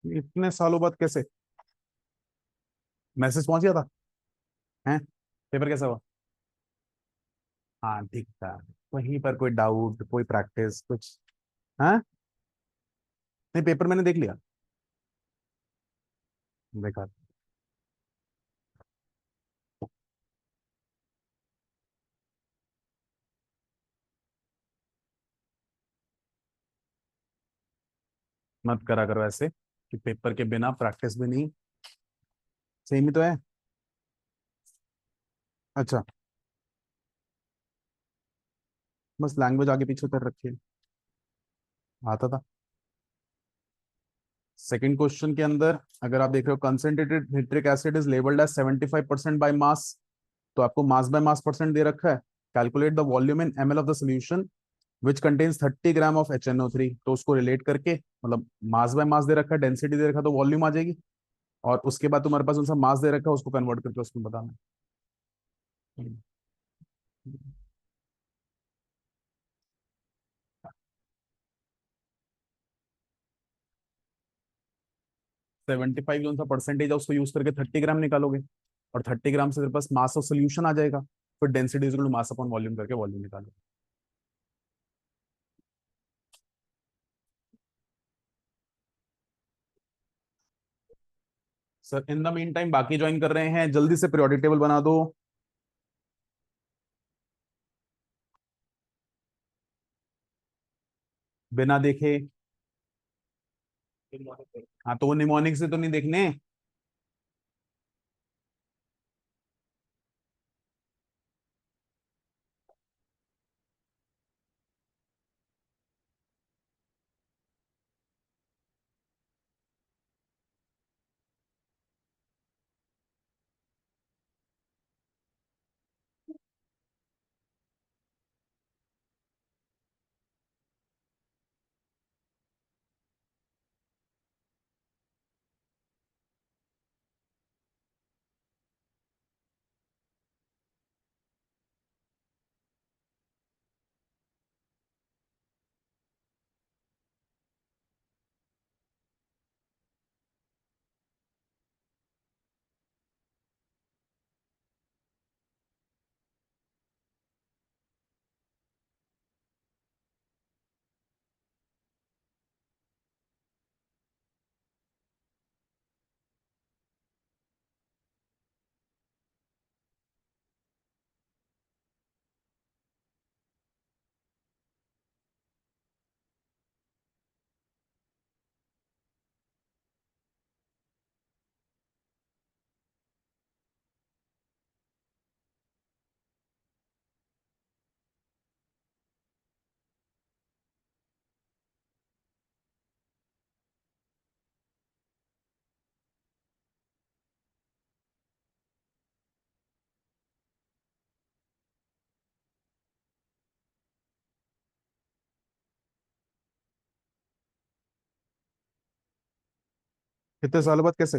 इतने सालों बाद कैसे? मैसेज पहुंच गया था? हैं? पेपर कैसा हुआ? हाँ ठीक था। वहीं पर कोई डाउट, कोई प्रैक्टिस, कुछ? हाँ। नहीं, पेपर मैंने देख लिया। देखा। मत करा करो ऐसे कि पेपर के बिना प्रैक्टिस भी नहीं। सेम ही तो है। अच्छा। बस लैंग्वेज आगे पीछे कर रखी है। आता था। सेकंड क्वेश्चन के अंदर अगर आप देख रहे हो, concentrated nitric acid is labelled as 75% by mass. तो आपको मास बाय मास परसेंट दे रखा है। Calculate the volume in ml of the solution which contains 30 gram of HNO3। तो उसको रिलेट करके, मतलब मास बाय मास दे रखा है, डेंसिटी दे रखा है, तो वॉल्यूम आ जाएगी। और उसके बाद तुम्हारे पास उनसा मास दे रखा है, उसको कन्वर्ट करके उसमें बताना 75 जो सा परसेंटेज है उसको यूज करके 30 ग्राम निकालोगे। और 30 ग्राम से तेरे पास मास ऑफ सोल्यूशन आ जाएगा। फिर density is equal to mass upon volume करके वॉल्यूम निकालो। Sir in the mean time बाकी ज्वाइन कर रहे हैं, जल्दी से पीरियोडिक टेबल बना दो। बिना देखे। हाँ तो वो निमोनिक से तो नहीं देखने। कितने सालों बाद कैसे?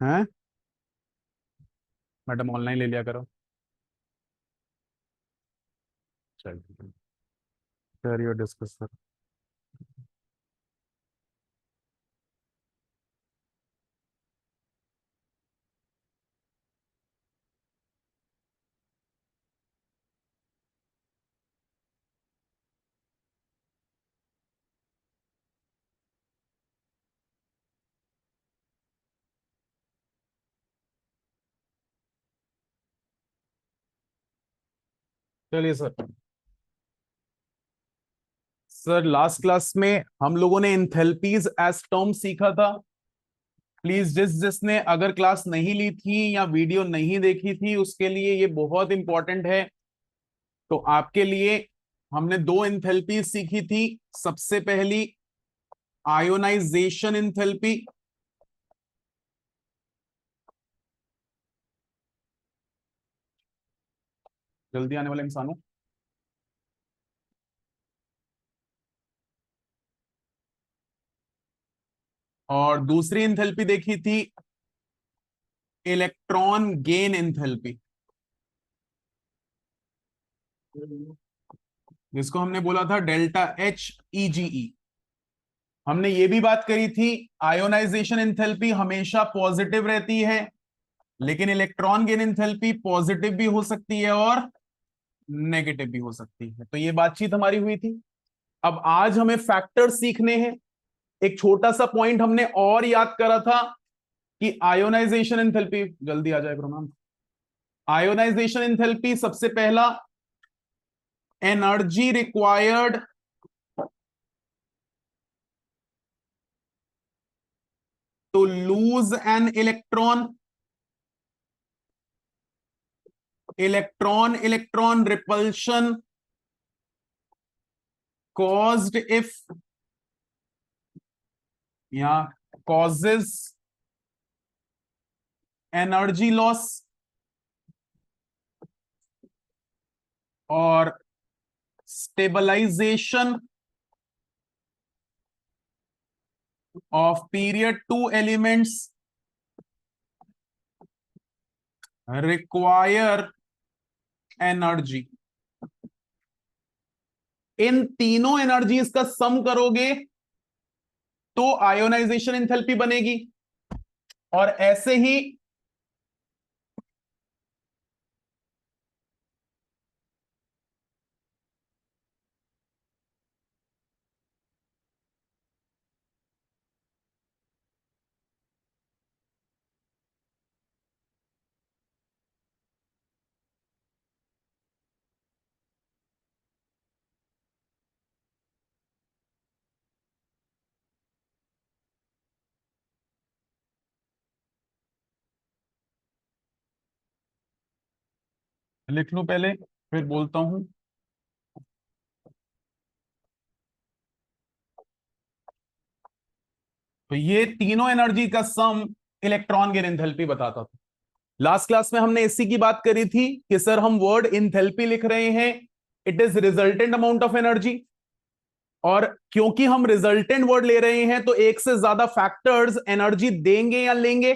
हैं? मैडम ऑनलाइन ले लिया करो। चलिए। करियो डिस्कस सर। चलिए सर। सर लास्ट क्लास में हम लोगों ने इंथैल्पीज एज टर्म सीखा था। प्लीज जिसने अगर क्लास नहीं ली थी या वीडियो नहीं देखी थी उसके लिए ये बहुत इंपॉर्टेंट है। तो आपके लिए हमने दो इंथैल्पी सीखी थी। सबसे पहली आयोनाइजेशन इंथैल्पी। जल्दी आने वाले इंसानों। और दूसरी इंथैल्पी देखी थी इलेक्ट्रॉन गेन इंथैल्पी, जिसको हमने बोला था डेल्टा H EGE। हमने ये भी बात करी थी आयोनाइजेशन एंथैल्पी हमेशा पॉजिटिव रहती है, लेकिन इलेक्ट्रॉन गेन एंथैल्पी पॉजिटिव भी हो सकती है और नेगेटिव भी हो सकती है। तो ये बातचीत हमारी हुई थी। अब आज हमें फैक्टर्स सीखने हैं। एक छोटा सा पॉइंट हमने और याद करा था कि आयोनाइजेशन एंथैल्पी, जल्दी आ जाए प्रणाम। आयोनाइजेशन एंथैल्पी सबसे पहला, energy required to lose an electron, electron repulsion caused if या causes energy loss और stabilization of period two elements require energy। इन तीनों एनर्जीज का सम करोगे तो आयोनाइजेशन एंथैल्पी बनेगी। और ऐसे ही लिख लूं पहले फिर बोलता हूं। तो ये तीनों एनर्जी का सम इलेक्ट्रॉन गेन एंथैल्पी बताता था। लास्ट क्लास में हमने इसी की बात करी थी कि सर हम वर्ड इंथैल्पी लिख रहे हैं, it is resultant amount of energy. और क्योंकि हम रिजल्टेंट वर्ड ले रहे हैं तो एक से ज्यादा फैक्टर्स एनर्जी देंगे या लेंगे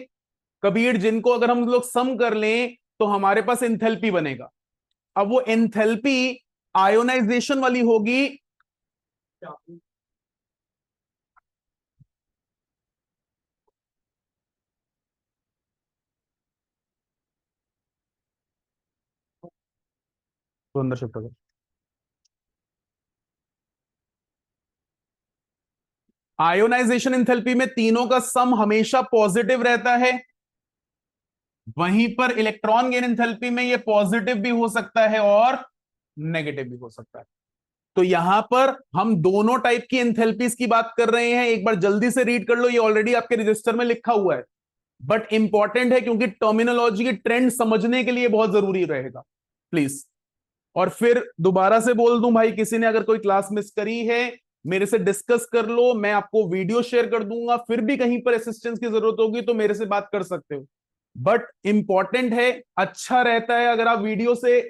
कबीर, जिनको अगर हम लोग सम कर लें तो हमारे पास एंथैल्पी बनेगा। अब वो एंथैल्पी आयोनाइजेशन वाली होगी। तो अंदर शिफ्ट हो गया। आयोनाइजेशन एंथैल्पी में तीनों का सम हमेशा पॉजिटिव रहता है, वहीं पर इलेक्ट्रॉन गेन एंथैल्पी में ये पॉजिटिव भी हो सकता है और नेगेटिव भी हो सकता है। तो यहां पर हम दोनों टाइप की एंथैल्पीज की बात कर रहे हैं। एक बार जल्दी से रीड कर लो, ये ऑलरेडी आपके रजिस्टर में लिखा हुआ है, बट इंपॉर्टेंट है क्योंकि टर्मिनोलॉजी की ट्रेंड समझने के लिए बहुत जरूरी रहेगा, प्लीज। और फिर दोबारा से बोल दूं भाई, किसी ने अगर कोई क्लास मिस करी है मेरे से डिस्कस कर लो, मैं आपको वीडियो शेयर कर दूंगा, फिर भी कहीं पर असिस्टेंस की जरूरत होगी तो मेरे से बात कर सकते हो। बट इंपॉर्टेंट है, अच्छा रहता है अगर आप वीडियो से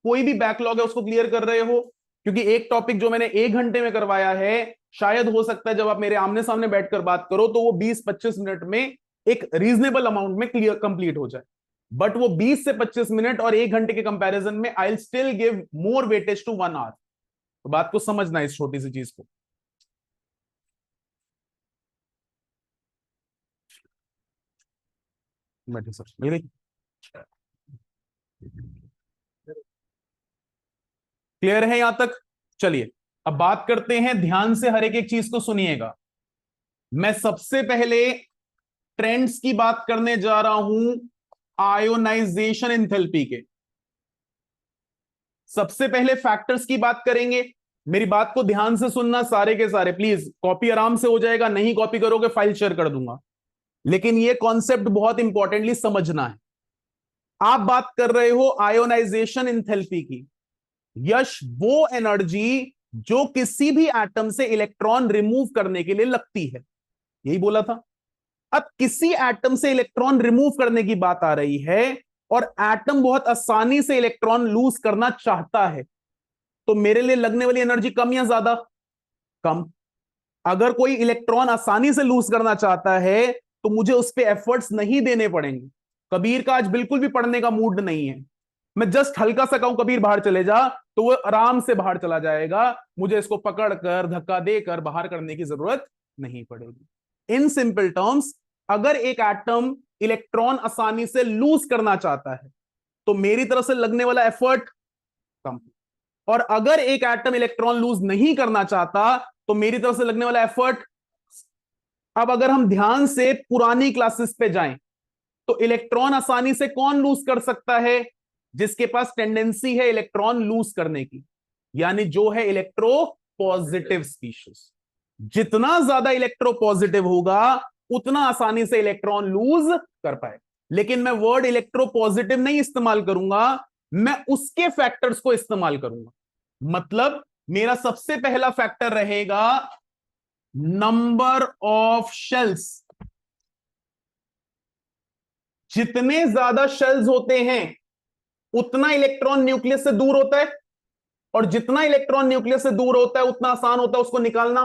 कोई भी बैकलॉग है उसको क्लियर कर रहे हो, क्योंकि एक टॉपिक जो मैंने 1 घंटे में करवाया है शायद हो सकता है जब आप मेरे आमने सामने बैठकर बात करो तो वो 20-25 मिनट में एक रीजनेबल अमाउंट में क्लियर कंप्लीट हो जाए। बट वो 20 से 25 मिनट और 1 घंटे के कंपैरिजन में I will still give more weightage to 1 hour. तो बात को समझना इस छोटी सी चीज को। बैठे सर, मिल गई? क्लियर है यहां तक? चलिए अब बात करते हैं, ध्यान से हर एक एक चीज को सुनिएगा। मैं सबसे पहले ट्रेंड्स की बात करने जा रहा हूं आयोनाइजेशन एंथैल्पी के। सबसे पहले फैक्टर्स की बात करेंगे। मेरी बात को ध्यान से सुनना सारे के सारे, प्लीज कॉपी आराम से हो जाएगा, नहीं कॉपी करोगे फाइल शेयर कर दूंगा, लेकिन ये कॉन्सेप्ट बहुत इंपॉर्टेंटली समझना है। आप बात कर रहे हो आयोनाइजेशन एंथैल्पी की। यश वो एनर्जी जो किसी भी एटम से इलेक्ट्रॉन रिमूव करने के लिए लगती है, यही बोला था। अब किसी एटम से इलेक्ट्रॉन रिमूव करने की बात आ रही है और एटम बहुत आसानी से इलेक्ट्रॉन लूज करना चाहता है, तो मेरे लिए लगने वाली एनर्जी कम या ज्यादा? कम। अगर कोई इलेक्ट्रॉन आसानी से लूज करना चाहता है तो मुझे उस पर एफर्ट्स नहीं देने पड़ेंगे। कबीर का आज बिल्कुल भी पढ़ने का मूड नहीं है, मैं जस्ट हल्का सा कहूं कबीर बाहर चले जा तो वो आराम से बाहर चला जाएगा, मुझे इसको पकड़कर धक्का देकर बाहर करने की जरूरत नहीं पड़ेगी। इन सिंपल टर्म्स, अगर एक एटम इलेक्ट्रॉन आसानी से लूज करना चाहता है तो मेरी तरफ से लगने वाला एफर्ट कम, और अगर एक एटम इलेक्ट्रॉन लूज नहीं करना चाहता तो मेरी तरफ से लगने वाला एफर्ट। अब अगर हम ध्यान से पुरानी क्लासेस पे जाएं तो इलेक्ट्रॉन आसानी से कौन लूज कर सकता है? जिसके पास टेंडेंसी है इलेक्ट्रॉन लूज करने की, यानी जो है इलेक्ट्रो पॉजिटिव स्पीशीज। जितना ज्यादा इलेक्ट्रो पॉजिटिव होगा उतना आसानी से इलेक्ट्रॉन लूज कर पाए। लेकिन मैं वर्ड इलेक्ट्रो पॉजिटिव नहीं इस्तेमाल करूंगा, मैं उसके फैक्टर्स को इस्तेमाल करूंगा। मतलब मेरा सबसे पहला फैक्टर रहेगा नंबर ऑफ शेल्स। जितने ज्यादा शेल्स होते हैं उतना इलेक्ट्रॉन न्यूक्लियस से दूर होता है, और जितना इलेक्ट्रॉन न्यूक्लियस से दूर होता है उतना आसान होता है उसको निकालना,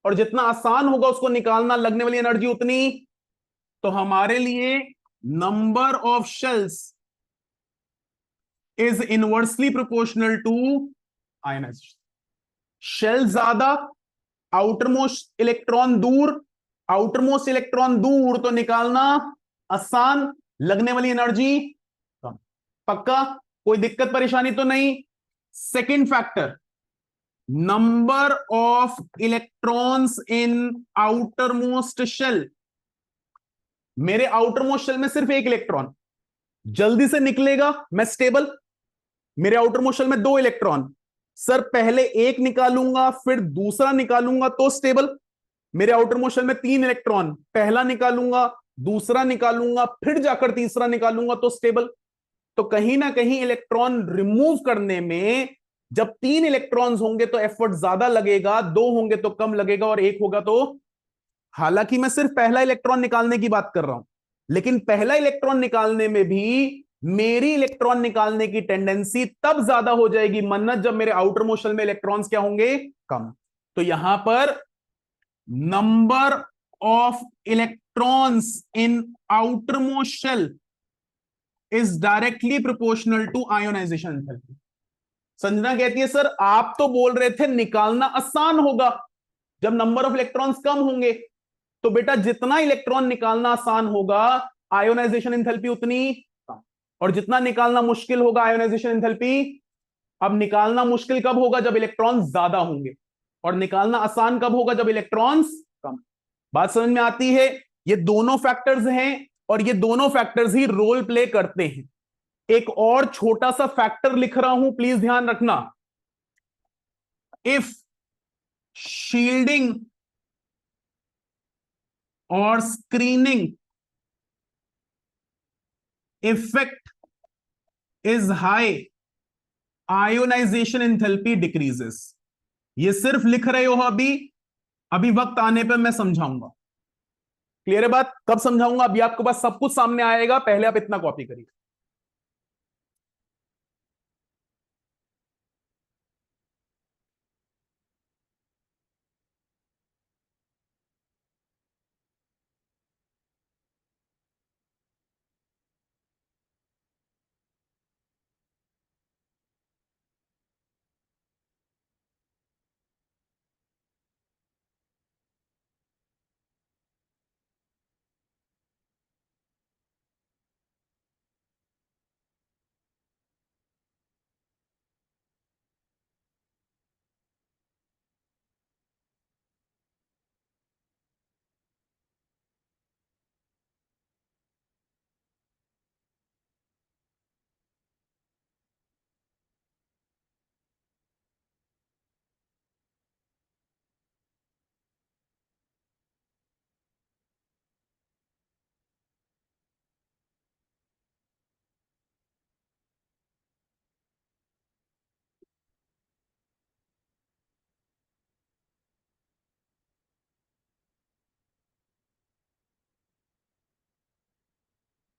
और जितना आसान होगा उसको निकालना लगने वाली एनर्जी उतनी। तो हमारे लिए number of shells is inversely proportional to ionization. Shell ज्यादा, आउटर मोस्ट इलेक्ट्रॉन दूर, आउटर मोस्ट इलेक्ट्रॉन दूर तो निकालना आसान, लगने वाली एनर्जी कम। पक्का? कोई दिक्कत परेशानी तो नहीं? Second factor, number of electrons in outer most shell. मेरे आउटर मोस्ट शेल में सिर्फ एक इलेक्ट्रॉन जल्दी से निकलेगा, मैं स्टेबल। मेरे आउटर मोस्ट शेल में दो इलेक्ट्रॉन, सर पहले एक निकालूंगा फिर दूसरा निकालूंगा तो स्टेबल। मेरे आउटर मोस्ट शेल में तीन इलेक्ट्रॉन, पहला निकालूंगा दूसरा निकालूंगा फिर जाकर तीसरा निकालूंगा तो स्टेबल। तो कहीं ना कहीं इलेक्ट्रॉन रिमूव करने में जब तीन इलेक्ट्रॉन्स होंगे तो एफर्ट ज्यादा लगेगा, दो होंगे तो कम लगेगा, और एक होगा तो। हालांकि मैं सिर्फ पहला इलेक्ट्रॉन निकालने की बात कर रहा हूं, लेकिन पहला इलेक्ट्रॉन निकालने में भी मेरी इलेक्ट्रॉन निकालने की टेंडेंसी तब ज्यादा हो जाएगी मन्नत जब मेरे आउटर मोस्ट शेल में इलेक्ट्रॉन्स क्या होंगे? कम। तो यहां पर number of electrons in outer most shell is directly proportional to ionization enthalpy. Sanjana कहती है सर आप तो बोल रहे थे निकालना आसान होगा जब नंबर ऑफ इलेक्ट्रॉन्स कम होंगे। तो बेटा जितना इलेक्ट्रॉन निकालना आसान होगा आयोनाइजेशन एंथैल्पी उतनी कम, और जितना निकालना मुश्किल होगा आयोनाइजेशन एंथैल्पी। अब निकालना मुश्किल कब होगा? जब इलेक्ट्रॉन ज्यादा होंगे, और निकालना आसान कब होगा? जब इलेक्ट्रॉन्स कम। बात समझ में आती है? ये दोनों फैक्टर्स हैं और ये दोनों फैक्टर्स ही रोल प्ले करते हैं। एक और छोटा सा फैक्टर लिख रहा हूं, प्लीज ध्यान रखना। इफ शील्डिंग और screening effect is high, ionisation enthalpy decreases. ये सिर्फ लिख रहे हो अभी, अभी वक्त आने पर मैं समझाऊंगा। क्लियर है बात? कब समझाऊंगा? अभी आपके पास सब कुछ सामने आएगा, पहले आप इतना कॉपी करिए।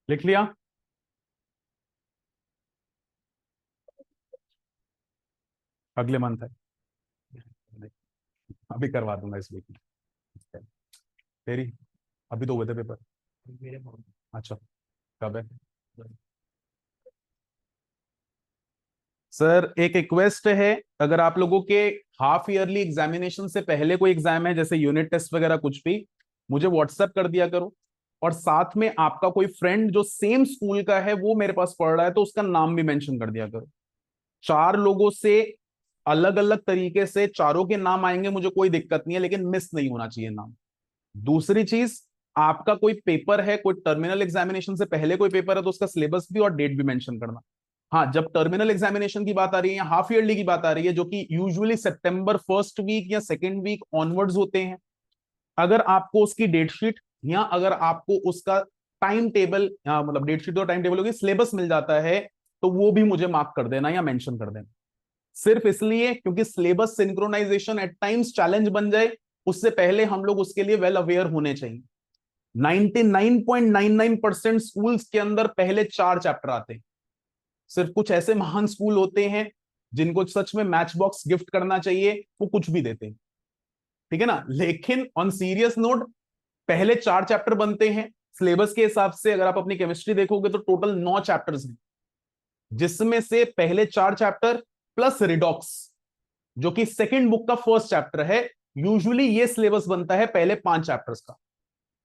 लिख लिया? अगले मंथ है, अभी करवा दूंगा इस वीक में। तेरी अभी तो हुए थे पेपर। अच्छा, कब है? सर एक रिक्वेस्ट है, अगर आप लोगों के हाफ ईयरली एग्जामिनेशन से पहले कोई एग्जाम है, जैसे यूनिट टेस्ट वगैरह कुछ भी, मुझे व्हाट्सएप कर दिया करो। और साथ में आपका कोई फ्रेंड जो सेम स्कूल का है वो मेरे पास पढ़ रहा है तो उसका नाम भी मेंशन कर दिया करो। 4 लोगों से अलग अलग तरीके से चारों के नाम आएंगे, मुझे कोई दिक्कत नहीं है, लेकिन मिस नहीं होना चाहिए नाम। दूसरी चीज, आपका कोई पेपर है, कोई टर्मिनल एग्जामिनेशन से पहले कोई पेपर है, तो उसका सिलेबस भी और डेट भी मेंशन करना। हाँ, जब टर्मिनल एग्जामिनेशन की बात आ रही है या हाफ ईयरली की बात आ रही है, जो कि यूजुअली सितंबर फर्स्ट वीक या सेकेंड वीक ऑनवर्ड्स होते हैं, अगर आपको उसकी डेट शीट या अगर आपको उसका टाइम टेबल, मतलब डेट शीट और टाइम टेबल होगी, सिलेबस मिल जाता है, तो वो भी मुझे मार्क कर देना या मेंशन कर देना। सिर्फ इसलिए क्योंकि syllabus synchronization at times challenge बन जाए, उससे पहले हम लोग उसके लिए वेल अवेयर होने चाहिए। 99.99% स्कूल्स के अंदर पहले 4 चैप्टर आते हैं। सिर्फ कुछ ऐसे महान स्कूल होते हैं जिनको सच में मैच बॉक्स गिफ्ट करना चाहिए, वो कुछ भी देते हैं, ठीक है ना। लेकिन ऑन सीरियस नोट, पहले 4 चैप्टर बनते हैं सिलेबस के हिसाब से। अगर आप अपनी केमिस्ट्री देखोगे तो टोटल 9 चैप्टर्स हैं, जिसमें से पहले 4 चैप्टर प्लस रिडॉक्स, जो कि सेकेंड बुक का फर्स्ट चैप्टर है। यूजुअली ये सिलेबस बनता है पहले 5 चैप्टर्स का।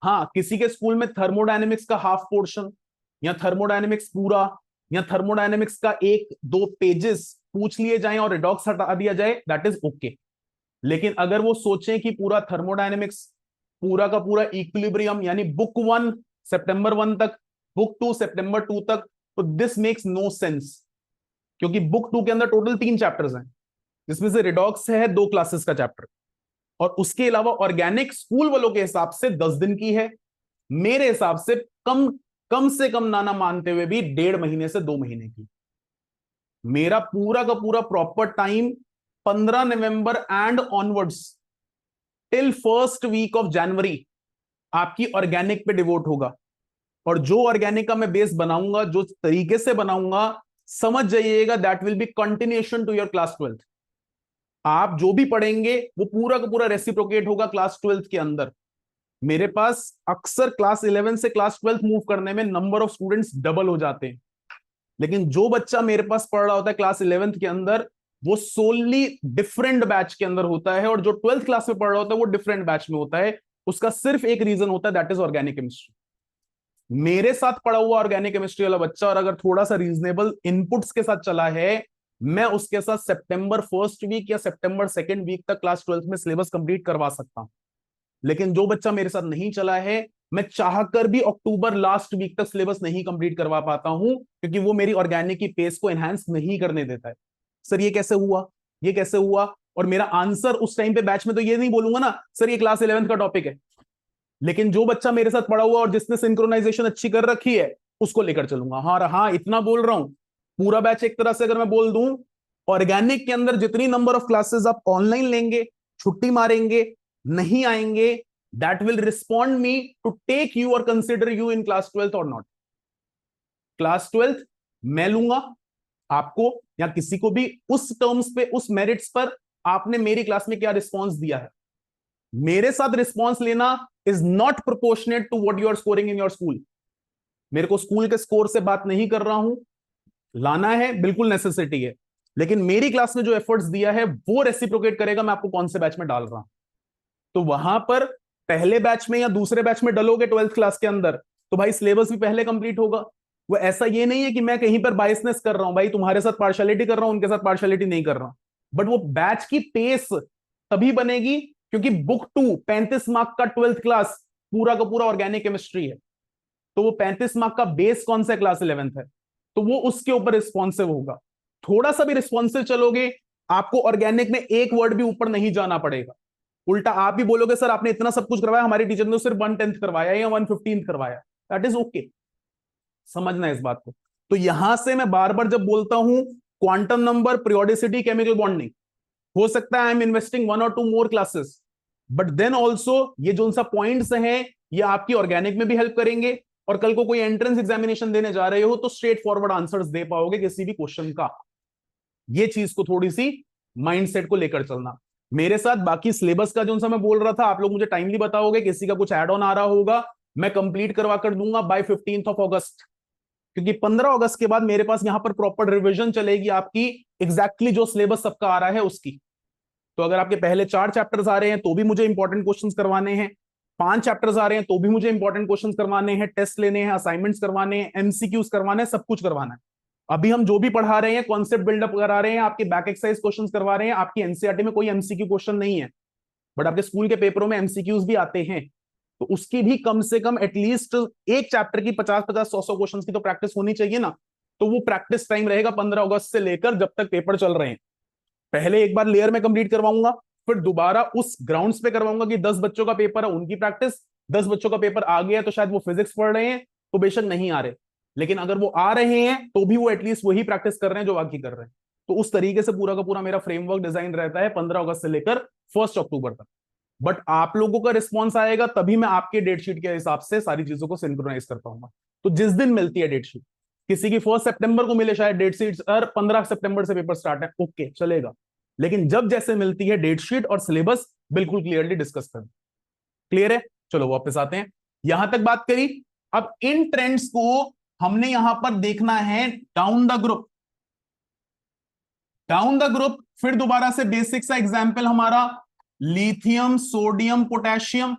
हाँ, किसी के स्कूल में थर्मोडायनेमिक्स का हाफ पोर्शन या थर्मोडायनेमिक्स पूरा या थर्मोडायनेमिक्स का 1-2 पेजेस पूछ लिए जाएं और रिडॉक्स हटा दिया जाए, दैट इज ओके। लेकिन अगर वो सोचें कि पूरा थर्मोडायनेमिक्स पूरा का पूरा इक्विलिब्रियम, यानी बुक 1 सितंबर 1 तक, बुक 2 सितंबर 2 तक, तो दिस मेक्स नो सेंस। क्योंकि बुक 2 के अंदर टोटल 3 चैप्टर्स हैं, जिसमें से रिडॉक्स है 2 क्लासेस का चैप्टर, और उसके अलावा ऑर्गेनिक स्कूल वालों के हिसाब से 10 दिन की है। मेरे हिसाब से कम कम से कम नाना मानते हुए भी 1.5 महीने से 2 महीने की। मेरा पूरा का पूरा proper time 15 November and onwards till first week of January आपकी ऑर्गेनिक पे डिवोट होगा। और जो ऑर्गेनिक का मैं बेस बनाऊंगा, जो तरीके से बनाऊंगा, समझ जाइएगा that will be continuation to your class 12th। आप जो भी पढ़ेंगे वो पूरा का पूरा रेसिप्रोकेट होगा क्लास 12th के अंदर। मेरे पास अक्सर क्लास 11 से क्लास 12th मूव करने में नंबर ऑफ स्टूडेंट्स डबल हो जाते हैं। लेकिन जो बच्चा मेरे पास पढ़ रहा होता है क्लास 11th के अंदर, वो सोलली डिफरेंट बैच के अंदर होता है, और जो 12th क्लास में पढ़ रहा होता है वो डिफरेंट बैच में होता है। उसका सिर्फ एक रीजन होता है, दैट इज ऑर्गेनिक केमिस्ट्री। मेरे साथ पढ़ा हुआ ऑर्गेनिक केमिस्ट्री वाला बच्चा, और अगर थोड़ा सा रीजनेबल इनपुट्स के साथ चला है, मैं उसके साथ सितंबर फर्स्ट वीक या सितंबर सेकेंड वीक तक क्लास 12th में सिलेबस कंप्लीट करवा सकता हूं। लेकिन जो बच्चा मेरे साथ नहीं चला है, मैं चाहकर भी अक्टूबर लास्ट वीक तक सिलेबस नहीं कंप्लीट करवा पाता हूं, क्योंकि वो मेरी ऑर्गेनिक की पेस को एनहांस नहीं करने देता है। सर ये कैसे हुआ, ये कैसे हुआ? और मेरा आंसर उस टाइम पे बैच में तो ये नहीं बोलूंगा ना, सर ये क्लास 11th का टॉपिक है। लेकिन जो बच्चा मेरे साथ पढ़ा हुआ और जिसने सिंक्रोनाइजेशन अच्छी कर रखी है, उसको लेकर चलूंगा। हाँ, इतना बोल रहा हूं, पूरा बैच एक तरह से अगर मैं बोल दूं, ऑर्गेनिक के अंदर जितनी नंबर ऑफ क्लासेस आप ऑनलाइन लेंगे, छुट्टी मारेंगे, नहीं आएंगे, that will respond me to take you और consider you in class 12th और नॉट। क्लास 12th मैं लूंगा आपको या किसी को भी उस टर्म्स पे, उस मेरिट्स पर आपने मेरी क्लास में क्या रिस्पॉन्स दिया है। मेरे साथ रिस्पॉन्स लेना is not proportionate to what you are scoring in your school. मेरे को स्कूल के स्कोर से बात नहीं कर रहा हूं, लाना है बिल्कुल नेसेसिटी है, लेकिन मेरी क्लास में जो एफर्ट्स दिया है वो रेसिप्रोकेट करेगा मैं आपको कौन से बैच में डाल रहा हूं। तो वहां पर पहले बैच में या दूसरे बैच में डलोगे 12th क्लास के अंदर, तो भाई सिलेबस भी पहले कंप्लीट होगा। वो ऐसा ये नहीं है कि मैं कहीं पर बायसनेस कर रहा हूं, भाई तुम्हारे साथ पार्शियलिटी कर रहा हूं, उनके साथ पार्शियलिटी नहीं कर रहा हूं। बट वो बैच की पेस तभी बनेगी क्योंकि बुक 2 35 मार्क का 12th क्लास पूरा का पूरा ऑर्गेनिक केमिस्ट्री है। तो वो 35 मार्क का बेस कौन सा क्लास 11th है, तो वो उसके ऊपर रिस्पॉन्सिव होगा। थोड़ा सा भी रिस्पॉन्सिव चलोगे, आपको ऑर्गेनिक में एक वर्ड भी ऊपर नहीं जाना पड़ेगा। उल्टा आप भी बोलोगे सर आपने इतना सब कुछ करवाया, हमारी टीचर ने सिर्फ 1/10 करवाया या 1/15 करवाया, दैट इज ओके। समझना इस बात को। तो यहां से मैं बार बार जब बोलता हूं quantum number, periodicity, chemical bonding, हो सकता है आई एम इन्वेस्टिंग 1 और 2 more classes, but then also ये जो सा पॉइंट्स हैं ये आपकी ऑर्गेनिक में भी हेल्प करेंगे, और कल को कोई एंट्रेंस एग्जामिनेशन देने जा रहे हो तो स्ट्रेट फॉरवर्ड आंसर्स दे पाओगे किसी भी क्वेश्चन का। ये चीज को थोड़ी सी माइंडसेट को लेकर चलना। मेरे साथ बाकी सिलेबस का जो सा मैं बोल रहा था, आप लोग मुझे टाइमली बताओगे, किसी का कुछ एड ऑन आ रहा होगा मैं कंप्लीट करवा कर दूंगा बाय 15th ऑफ अगस्त। क्योंकि 15 अगस्त के बाद मेरे पास यहां पर प्रॉपर रिवीजन चलेगी आपकी, एग्जैक्टली जो सिलेबस सबका आ रहा है उसकी। तो अगर आपके पहले 4 चैप्टर्स आ रहे हैं तो भी मुझे इंपॉर्टेंट क्वेश्चंस करवाने हैं, 5 चैप्टर्स आ रहे हैं तो भी मुझे इंपॉर्टेंट क्वेश्चंस करवाने हैं, टेस्ट लेने हैं, असाइनमेंट्स करवाने हैं, एमसीक्यूज करवाने हैं, सब कुछ करवाना है। अभी हम जो भी पढ़ा रहे हैं कॉन्सेप्ट बिल्डअप करा रहे हैं, आपके बैक एक्सरसाइज क्वेश्चंस करवा रहे हैं, आपकी एनसीईआरटी में कोई एमसीक्यू क्वेश्चन नहीं है, बट आपके स्कूल के पेपरों में एमसीक्यूज भी आते हैं। तो उसकी भी कम से कम एटलीस्ट एक चैप्टर की 50-50, 100-100 क्वेश्चन की तो प्रैक्टिस होनी चाहिए ना। तो वो प्रैक्टिस टाइम रहेगा 15 अगस्त से लेकर जब तक पेपर चल रहे हैं। पहले एक बार लेयर में कंप्लीट करवाऊंगा, फिर दोबारा उस ग्राउंड्स पे करवाऊंगा कि 10 बच्चों का पेपर है उनकी प्रैक्टिस, 10 बच्चों का पेपर आ गया तो शायद वो फिजिक्स पढ़ रहे हैं तो बेशक नहीं आ रहे, लेकिन अगर वो आ रहे हैं तो भी वो एटलीस्ट वही प्रैक्टिस कर रहे हैं जो बाकी कर रहे हैं। तो उस तरीके से पूरा का पूरा मेरा फ्रेमवर्क डिजाइन रहता है 15 अगस्त से लेकर 1 अक्टूबर तक। बट आप लोगों का रिस्पॉन्स आएगा तभी मैं आपके डेट शीट के हिसाब से सारी चीजों को सिंक्रोनाइज कर पाऊंगा। तो जिस दिन मिलती है डेट शीट, किसी की 1 सितंबर को मिले शायद डेट शीट, और 15 सितंबर से पेपर स्टार्ट है, ओके चलेगा, लेकिन जब जैसे मिलती है डेट शीट और सिलेबस बिल्कुल क्लियरली डिस्कस करें। क्लियर है? चलो वापस आते हैं, यहां तक बात करी। अब इन ट्रेंड्स को हमने यहां पर देखना है down the group, down the group. फिर दोबारा से बेसिक सा एग्जांपल हमारा लिथियम सोडियम पोटेशियम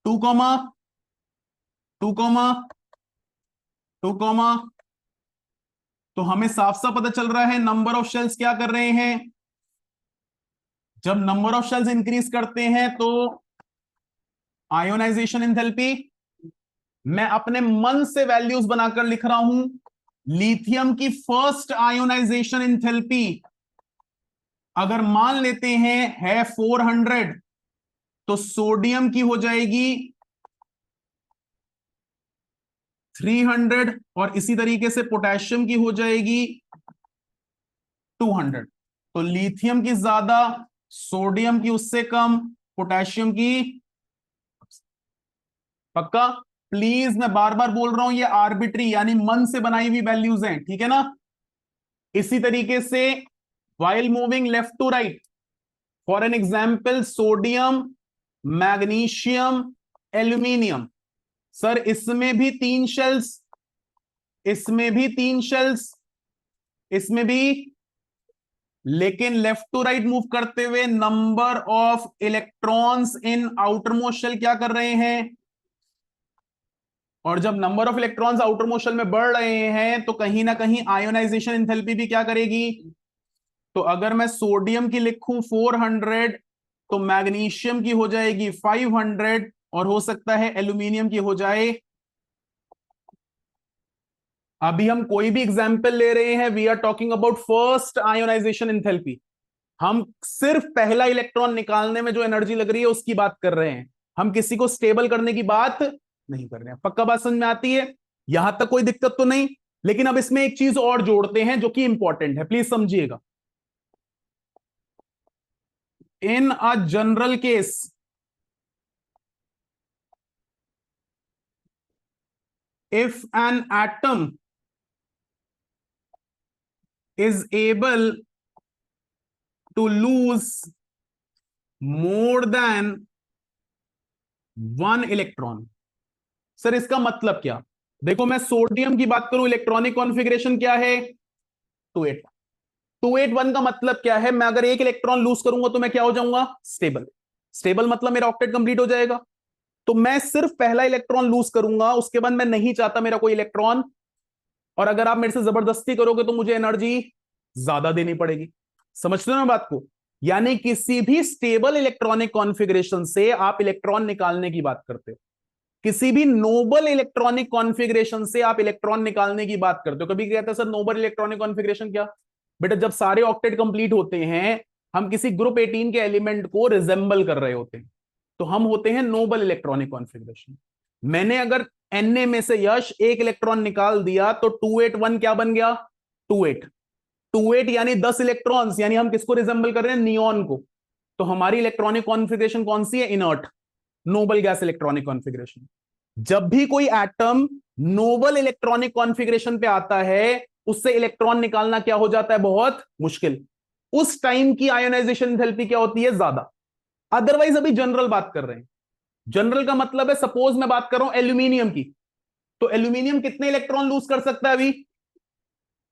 2, 2, 2, तो हमें साफ साफ पता चल रहा है नंबर ऑफ शेल्स क्या कर रहे हैं, जब नंबर ऑफ शेल्स इंक्रीज करते हैं तो आयोनाइजेशन एंथैल्पी। मैं अपने मन से वैल्यूज बनाकर लिख रहा हूं, लिथियम की फर्स्ट आयोनाइजेशन एंथैल्पी अगर मान लेते हैं है 400, तो सोडियम की हो जाएगी 300 और इसी तरीके से पोटेशियम की हो जाएगी 200। तो लिथियम की ज्यादा, सोडियम की उससे कम, पोटेशियम की पक्का। प्लीज मैं बार बार बोल रहा हूं ये आर्बिट्री यानी मन से बनाई हुई वैल्यूज हैं, ठीक है ना। इसी तरीके से while moving left to right, for an example sodium, magnesium, aluminium, sir इसमें भी 3 शेल्स, इसमें भी 3 शेल्स, इसमें भी, लेकिन लेफ्ट टू राइट मूव करते हुए number of electrons in outer most shell क्या कर रहे हैं, और जब number of electrons outer most shell में बढ़ रहे हैं तो कहीं ना कहीं आयोनाइजेशन एंथैल्पी भी क्या करेगी। तो अगर मैं सोडियम की लिखूं 400, तो मैग्नीशियम की हो जाएगी 500 और हो सकता है एल्यूमिनियम की हो जाए। अभी हम कोई भी एग्जाम्पल ले रहे हैं, we are talking about first ionization enthalpy, हम सिर्फ पहला इलेक्ट्रॉन निकालने में जो एनर्जी लग रही है उसकी बात कर रहे हैं, हम किसी को स्टेबल करने की बात नहीं कर रहे हैं। पक्का बात समझ में आती है? यहां तक कोई दिक्कत तो नहीं। लेकिन अब इसमें एक चीज और जोड़ते हैं जो कि इंपॉर्टेंट है, प्लीज समझिएगा। In a general case, if an atom is able to lose more than 1 electron, sir इसका मतलब क्या। देखो मैं सोडियम की बात करूं, इलेक्ट्रॉनिक कॉन्फ़िगरेशन क्या है 28, 281 का मतलब क्या है, मैं अगर 1 इलेक्ट्रॉन लूज करूंगा तो मैं क्या हो जाऊंगा, स्टेबल। स्टेबल मतलब मेरा ऑक्टेट कंप्लीट हो जाएगा। तो मैं सिर्फ पहला इलेक्ट्रॉन लूज करूंगा, उसके बाद मैं नहीं चाहता मेरा कोई इलेक्ट्रॉन, और अगर आप मेरे से जबरदस्ती करोगे तो मुझे एनर्जी ज्यादा देनी पड़ेगी। समझते हो ना बात को? यानी किसी भी स्टेबल इलेक्ट्रॉनिक कॉन्फ़िगरेशन से आप इलेक्ट्रॉन निकालने की बात करते हो, किसी भी नोबल इलेक्ट्रॉनिक कॉन्फ़िगरेशन से आप इलेक्ट्रॉन निकालने की बात करते हो। कभी कहते हैं सर नोबल इलेक्ट्रॉनिक कॉन्फ़िगरेशन क्या, बेटा जब सारे ऑक्टेट कंप्लीट होते हैं, हम किसी ग्रुप 18 के एलिमेंट को रिजेंबल कर रहे होते हैं, तो हम होते हैं नोबल इलेक्ट्रॉनिक कॉन्फ़िगरेशन। मैंने अगर Na में से यश 1 इलेक्ट्रॉन निकाल दिया तो 281 क्या बन गया, 28 यानी 10 इलेक्ट्रॉन्स, यानी हम किसको रिजेंबल कर रहे हैं, नियॉन को। तो हमारी इलेक्ट्रॉनिक कॉन्फ़िगरेशन कौन सी है, inert, noble gas electronic configuration. जब भी कोई एटम नोबल इलेक्ट्रॉनिक कॉन्फ़िगरेशन पे आता है, उससे इलेक्ट्रॉन निकालना क्या हो जाता है, बहुत मुश्किल। उस टाइम की आयोनाइजेशन एंथैल्पी क्या होती है, ज्यादा। अदरवाइज अभी जनरल बात कर रहे हैं। जनरल का मतलब है, सपोज मैं बात कर रहा हूं एल्यूमिनियम की, तो एल्यूमिनियम कितने इलेक्ट्रॉन लूज कर सकता है अभी?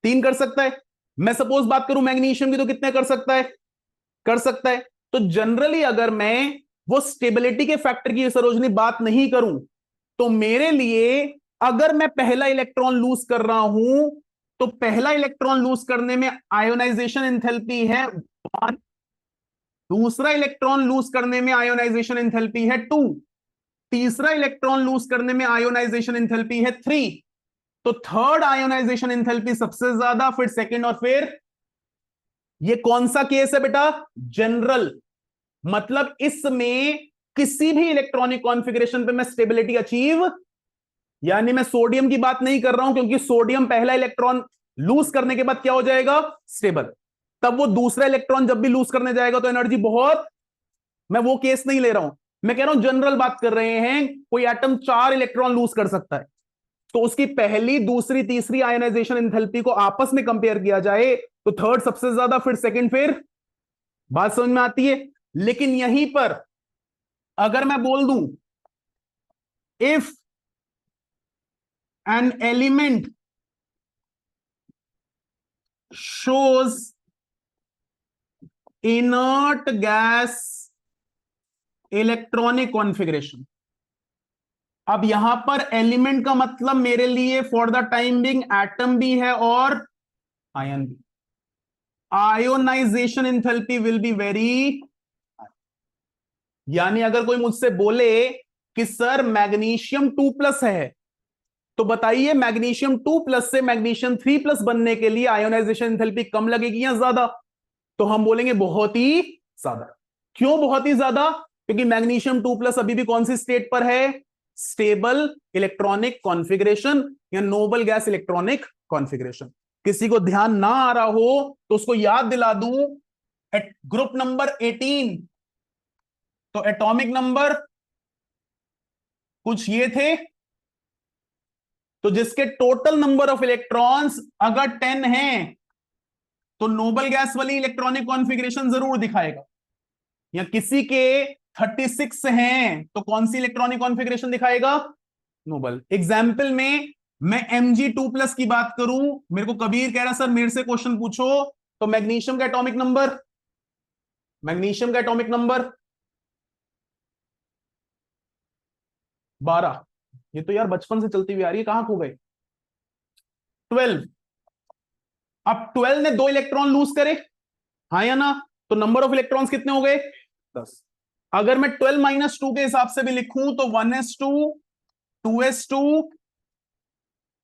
3 कर सकता है। मैं सपोज बात करूं मैग्नीशियम की, तो कितने कर सकता है? कर सकता है। तो जनरली अगर मैं वो स्टेबिलिटी के फैक्टर की सरोजनी बात नहीं करूं, तो मेरे लिए अगर मैं पहला इलेक्ट्रॉन लूज कर रहा हूं, तो पहला इलेक्ट्रॉन लूज करने में आयोनाइजेशन एंथैल्पी है 1, दूसरा इलेक्ट्रॉन लूज करने में आयोनाइजेशन एंथैल्पी है 2, तीसरा इलेक्ट्रॉन लूज करने में आयोनाइजेशन एंथैल्पी है 3, तो थर्ड आयोनाइजेशन एंथैल्पी सबसे ज्यादा, फिर सेकंड, और फिर ये कौन सा केस है बेटा? जनरल। मतलब इसमें किसी भी इलेक्ट्रॉनिक कॉन्फ़िगरेशन पे मैं स्टेबिलिटी अचीव, यानी मैं सोडियम की बात नहीं कर रहा हूं, क्योंकि सोडियम पहला इलेक्ट्रॉन लूज करने के बाद क्या हो जाएगा? स्टेबल। तब वो दूसरा इलेक्ट्रॉन जब भी लूज करने जाएगा तो एनर्जी बहुत, मैं वो केस नहीं ले रहा हूं, मैं कह रहा हूं जनरल बात कर रहे हैं। कोई एटम 4 इलेक्ट्रॉन लूज कर सकता है, तो उसकी पहली, दूसरी, तीसरी आयनाइजेशन एंथैल्पी को आपस में कंपेयर किया जाए तो थर्ड सबसे ज्यादा, फिर सेकंड, फिर, बात समझ में आती है? लेकिन यहीं पर अगर मैं बोल दूं if an element shows inert gas electronic configuration. अब यहां पर एलिमेंट का मतलब मेरे लिए for the time being atom भी है और आयन भी। Ionisation enthalpy will be very, यानी अगर कोई मुझसे बोले कि सर मैग्नीशियम 2+ है, तो बताइए मैग्नीशियम 2+ से मैग्नीशियम 3+ बनने के लिए आयोनाइजेशन एंथैल्पी कम लगेगी या ज्यादा? तो हम बोलेंगे बहुत ही ज्यादा। क्यों बहुत ही ज्यादा? क्योंकि मैग्नीशियम 2+ अभी भी कौन सी स्टेट पर है? स्टेबल इलेक्ट्रॉनिक कॉन्फ़िगरेशन या नोबल गैस इलेक्ट्रॉनिक कॉन्फ़िगरेशन। किसी को ध्यान ना आ रहा हो तो उसको याद दिला दूं, ग्रुप नंबर 18, तो एटॉमिक नंबर कुछ ये थे, तो जिसके टोटल नंबर ऑफ इलेक्ट्रॉन्स अगर 10 हैं, तो नोबल गैस वाली इलेक्ट्रॉनिक कॉन्फ़िगरेशन जरूर दिखाएगा। या किसी के 36 हैं, तो कौन सी इलेक्ट्रॉनिक कॉन्फ़िगरेशन दिखाएगा? नोबल। एग्जाम्पल में मैं Mg2+ की बात करूं, मेरे को कबीर कह रहा सर मेरे से क्वेश्चन पूछो, तो मैग्नीशियम का एटॉमिक नंबर, मैग्नीशियम का एटॉमिक नंबर 12। ये तो यार बचपन से चलती हुई आ रही है, कहां खो गए? 12। अब 12 ने 2 इलेक्ट्रॉन लूज करे, हाँ या ना? तो नंबर ऑफ इलेक्ट्रॉन्स कितने हो गए? 10। अगर मैं 12 - 2 के हिसाब से भी लिखूं तो 1s2, 2s2,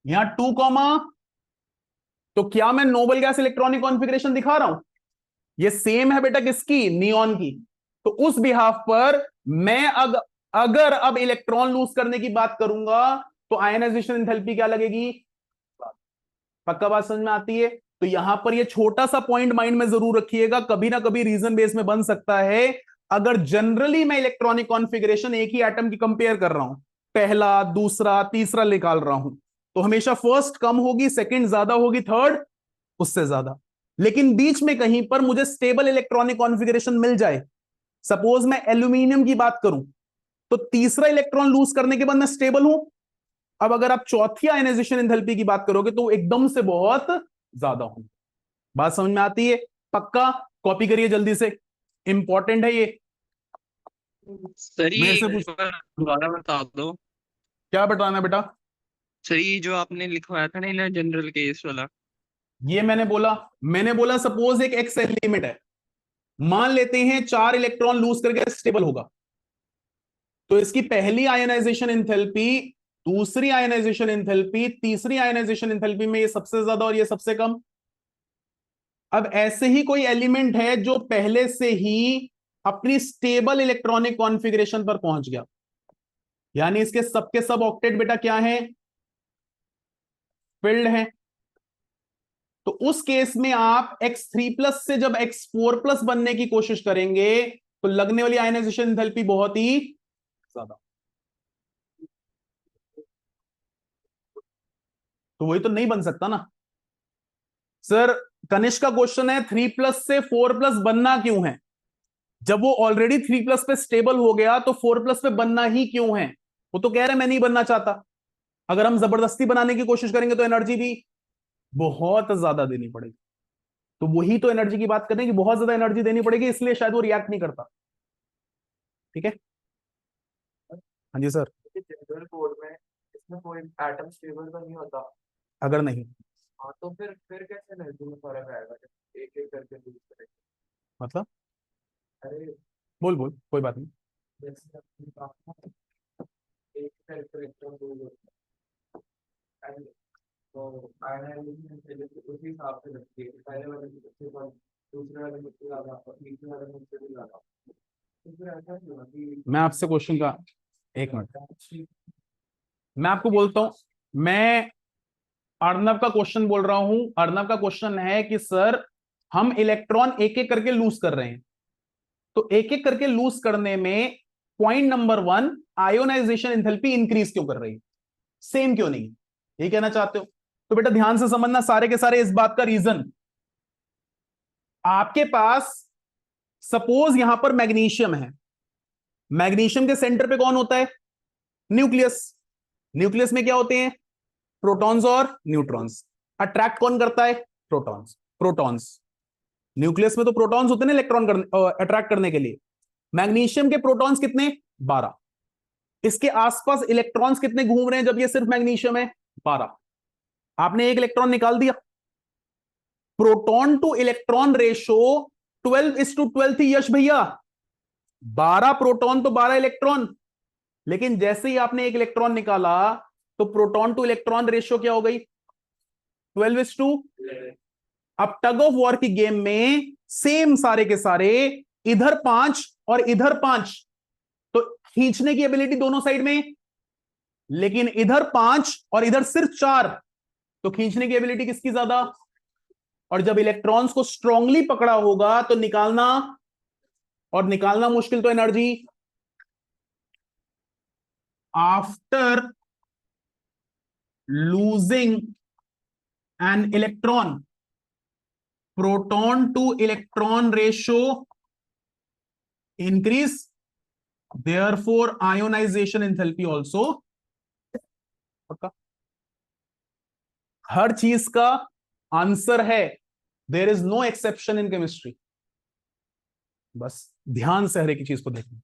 यहां 2 कॉमा, तो क्या मैं नोबल गैस इलेक्ट्रॉनिक कॉन्फ़िगरेशन दिखा रहा हूं? ये सेम है बेटा किसकी? नियॉन की। तो उस बिहाफ पर मैं अगर अब इलेक्ट्रॉन लूज करने की बात करूंगा तो आयनाइजेशन एंथैल्पी क्या लगेगी? पक्का बात समझ में आती है? तो यहां पर ये छोटा सा पॉइंट माइंड में जरूर रखिएगा, कभी ना कभी रीजन बेस में बन सकता है। अगर जनरली मैं इलेक्ट्रॉनिक कॉन्फ़िगरेशन एक ही एटम की कंपेयर कर रहा हूं, पहला, दूसरा, तीसरा निकाल रहा हूं, तो हमेशा फर्स्ट कम होगी, सेकंड ज्यादा होगी, थर्ड उससे ज्यादा। लेकिन बीच में कहीं पर मुझे स्टेबल इलेक्ट्रॉनिक कॉन्फ़िगरेशन मिल जाए, सपोज मैं एल्यूमिनियम की बात करूं, तो तीसरा इलेक्ट्रॉन लूज करने के बाद मैं स्टेबल हूं। अब अगर आप चौथी आयनाइजेशन एंथैल्पी की बात करोगे तो एकदम से बहुत ज्यादा हो। बात समझ में आती है? पक्का कॉपी करिए जल्दी से, इंपॉर्टेंट है ये। सर ये मेरे से एक पूछ, बार दोबारा बता दो। क्या बताना है बेटा? सर ये जो आपने लिखवाया था ना जनरल केस वाला। ये मैंने बोला सपोज एक एक्स एलिमेंट है, मान लेते हैं 4 इलेक्ट्रॉन लूज करके स्टेबल होगा, तो इसकी पहली आयनाइजेशन एंथैल्पी, दूसरी आयनाइजेशन एंथैल्पी, तीसरी आयनाइजेशन एंथैल्पी में ये सबसे ज्यादा और ये सबसे कम। अब ऐसे ही कोई एलिमेंट है जो पहले से ही अपनी स्टेबल इलेक्ट्रॉनिक कॉन्फ़िगरेशन पर पहुंच गया, यानी इसके सबके सब ऑक्टेट बेटा क्या है? फिल्ड है। तो उस केस में आप X3+ से जब X4+ बनने की कोशिश करेंगे तो लगने वाली आयनाइजेशन एंथैल्पी बहुत ही ज्यादा। तो वही तो नहीं बन सकता ना सर। कनिष्क का क्वेश्चन है 3+ से 4+ बनना क्यों है? जब वो ऑलरेडी 3+ पे स्टेबल हो गया तो 4+ पे बनना ही क्यों है? वो तो कह रहे मैं नहीं बनना चाहता। अगर हम जबरदस्ती बनाने की कोशिश करेंगे तो एनर्जी भी बहुत ज्यादा देनी पड़ेगी। तो वही तो एनर्जी की बात कर रहे हैं कि बहुत ज्यादा एनर्जी देनी पड़ेगी, इसलिए शायद वो रिएक्ट नहीं करता। ठीक है। हाँ जी सर। जनरल कोड में इसमें कोई एटम स्टेबल तो नहीं होता। अगर नहीं, हाँ तो फिर कैसे एनर्जी में फर्क आएगा जब एक एक करके यूज करेंगे। मतलब अरे बोल बोल, कोई बात नहीं। जैसे अपनी बात ना, एक सेल इलेक्ट्रॉन यूज होता है तो आयनाइजेशन एनर्जी उसी हिसाब से लगती है, पहले वाले में सबसे कम, दूसरे वाले में सबसे ज्यादा और तीसरे वाले में सबसे ज्यादा। तो फिर ऐसा क्यों है कि मैं आपसे क्वेश्चन का, एक मिनट, मैं आपको बोलता हूं। मैं अर्नव का क्वेश्चन बोल रहा हूं। अर्नव का क्वेश्चन है कि सर हम इलेक्ट्रॉन एक एक करके लूज कर रहे हैं, तो एक एक करके लूज करने में point number 1, ionisation enthalpy increase क्यों कर रही है, सेम क्यों नहीं? ये कहना चाहते हो? तो बेटा ध्यान से समझना सारे के सारे इस बात का रीजन। आपके पास सपोज यहां पर मैग्नीशियम है, मैग्नीशियम के सेंटर पे कौन होता है? न्यूक्लियस। न्यूक्लियस में क्या होते हैं? प्रोटॉन्स और न्यूट्रॉन्स। अट्रैक्ट कौन करता है? प्रोटॉन्स। प्रोटॉन्स, न्यूक्लियस में तो प्रोटॉन्स होते हैं ना इलेक्ट्रॉन अट्रैक्ट करने के लिए। मैग्नीशियम के प्रोटॉन्स कितने? 12। इसके आसपास इलेक्ट्रॉन्स कितने घूम रहे हैं जब ये सिर्फ मैग्नीशियम है? 12। आपने एक इलेक्ट्रॉन निकाल दिया। प्रोटॉन टू इलेक्ट्रॉन रेशो 12:12 थी यश भैया। 12 प्रोटॉन तो 12 इलेक्ट्रॉन। लेकिन जैसे ही आपने एक इलेक्ट्रॉन निकाला तो प्रोटॉन टू इलेक्ट्रॉन रेशियो क्या हो गई? 12:। अब टग ऑफ वॉर की गेम में सेम सारे के सारे, इधर 5 और इधर 5, तो खींचने की एबिलिटी दोनों साइड में, लेकिन इधर 5 और इधर सिर्फ 4, तो खींचने की एबिलिटी किसकी ज्यादा? और जब इलेक्ट्रॉन्स को स्ट्रांगली पकड़ा होगा तो निकालना, और निकालना मुश्किल, तो energy after losing an electron, proton to electron ratio increase, therefore ionization enthalpy also. पक्का? हर चीज का आंसर है, there is no exception in chemistry. बस ध्यान से हर एक चीज को देखना।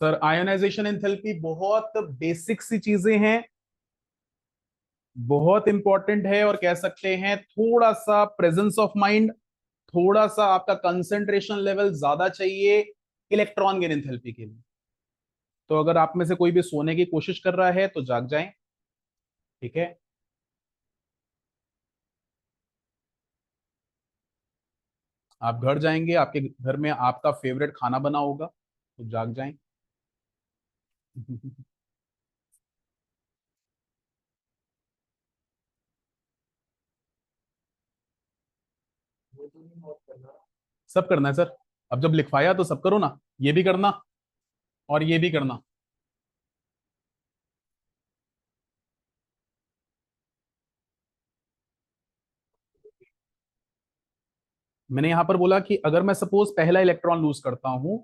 सर आयोनाइजेशन एंथैल्पी बहुत बेसिक सी चीजें हैं, बहुत इंपॉर्टेंट है, और कह सकते हैं थोड़ा सा प्रेजेंस ऑफ माइंड, थोड़ा सा आपका कंसंट्रेशन लेवल ज्यादा चाहिए इलेक्ट्रॉन गेन एंथैल्पी के लिए। तो अगर आप में से कोई भी सोने की कोशिश कर रहा है तो जाग जाएं, ठीक है। आप घर जाएंगे, आपके घर में आपका फेवरेट खाना बना होगा, तो जाग जाएं। वो तो नहीं नोट करना। सब करना है सर, अब जब लिखवाया तो सब करो ना, ये भी करना और ये भी करना। मैंने यहां पर बोला कि अगर मैं सपोज पहला इलेक्ट्रॉन लूज करता हूं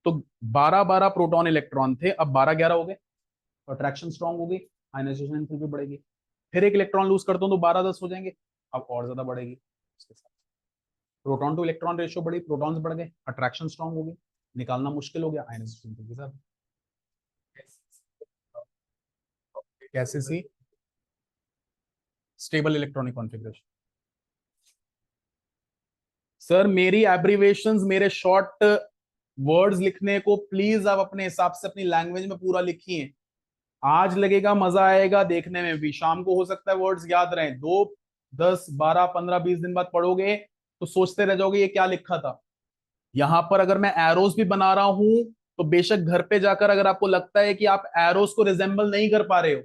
तो 12-12 प्रोटॉन इलेक्ट्रॉन थे, अब 12-11 हो गए, तो अट्रैक्शन स्ट्रांग हो गई, आयनाइजेशन एंथैल्पी बढ़ेगी। फिर एक इलेक्ट्रॉन लूज करता हूं तो 12-10 हो जाएंगे, अब और ज्यादा बढ़ेगी। उसके साथ प्रोटॉन टू इलेक्ट्रॉन रेशियो बढ़ी, प्रोटॉन्स बढ़ गए, अट्रैक्शन स्ट्रांग हो गई, निकालना मुश्किल हो गया आयनाइजेशन एंथैल्पी। सर कैसे सी स्टेबल इलेक्ट्रॉनिक कॉन्फ़िगरेशन। सर मेरी एब्रीवेशंस, मेरे शॉर्ट वर्ड्स लिखने को प्लीज आप अपने हिसाब से अपनी लैंग्वेज में पूरा लिखिए। आज लगेगा, मजा आएगा देखने में भी, शाम को हो सकता है वर्ड्स याद रहें, 2, 10, 12, 15, 20 दिन बाद पढ़ोगे तो सोचते रह जाओगे ये क्या लिखा था। यहां पर अगर मैं एरोस भी बना रहा हूं तो बेशक घर पे जाकर अगर आपको लगता है कि आप एरोस को रिजेंबल नहीं कर पा रहे हो,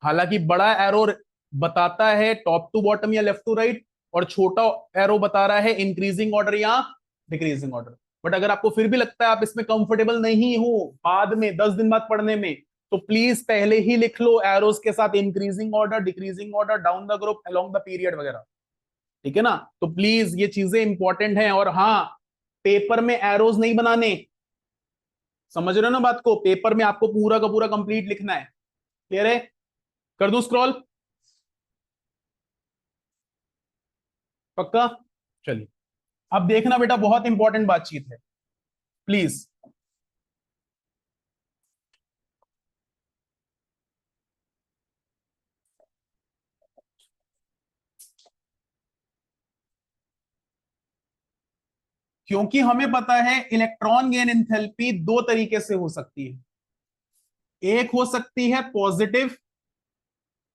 हालांकि बड़ा एरो बताता है टॉप टू बॉटम या लेफ्ट टू राइट, और छोटा एरो बता रहा है इंक्रीजिंग ऑर्डर या डिक्रीजिंग ऑर्डर, बट अगर आपको फिर भी लगता है आप इसमें कंफर्टेबल नहीं हो बाद में 10 दिन बाद पढ़ने में, तो प्लीज पहले ही लिख लो एरोस के साथ increasing order, decreasing order, down the group, along the period वगैरह, ठीक है ना। तो प्लीज ये चीजें इंपॉर्टेंट हैं। और हाँ, पेपर में एरोज नहीं बनाने, समझ रहे हो ना बात को, पेपर में आपको पूरा का पूरा कंप्लीट लिखना है। क्लियर है? कर दूं स्क्रॉल? पक्का? चलिए अब देखना बेटा, बहुत इंपॉर्टेंट बातचीत है, प्लीज। क्योंकि हमें पता है इलेक्ट्रॉन गेन एंथैल्पी दो तरीके से हो सकती है, एक हो सकती है पॉजिटिव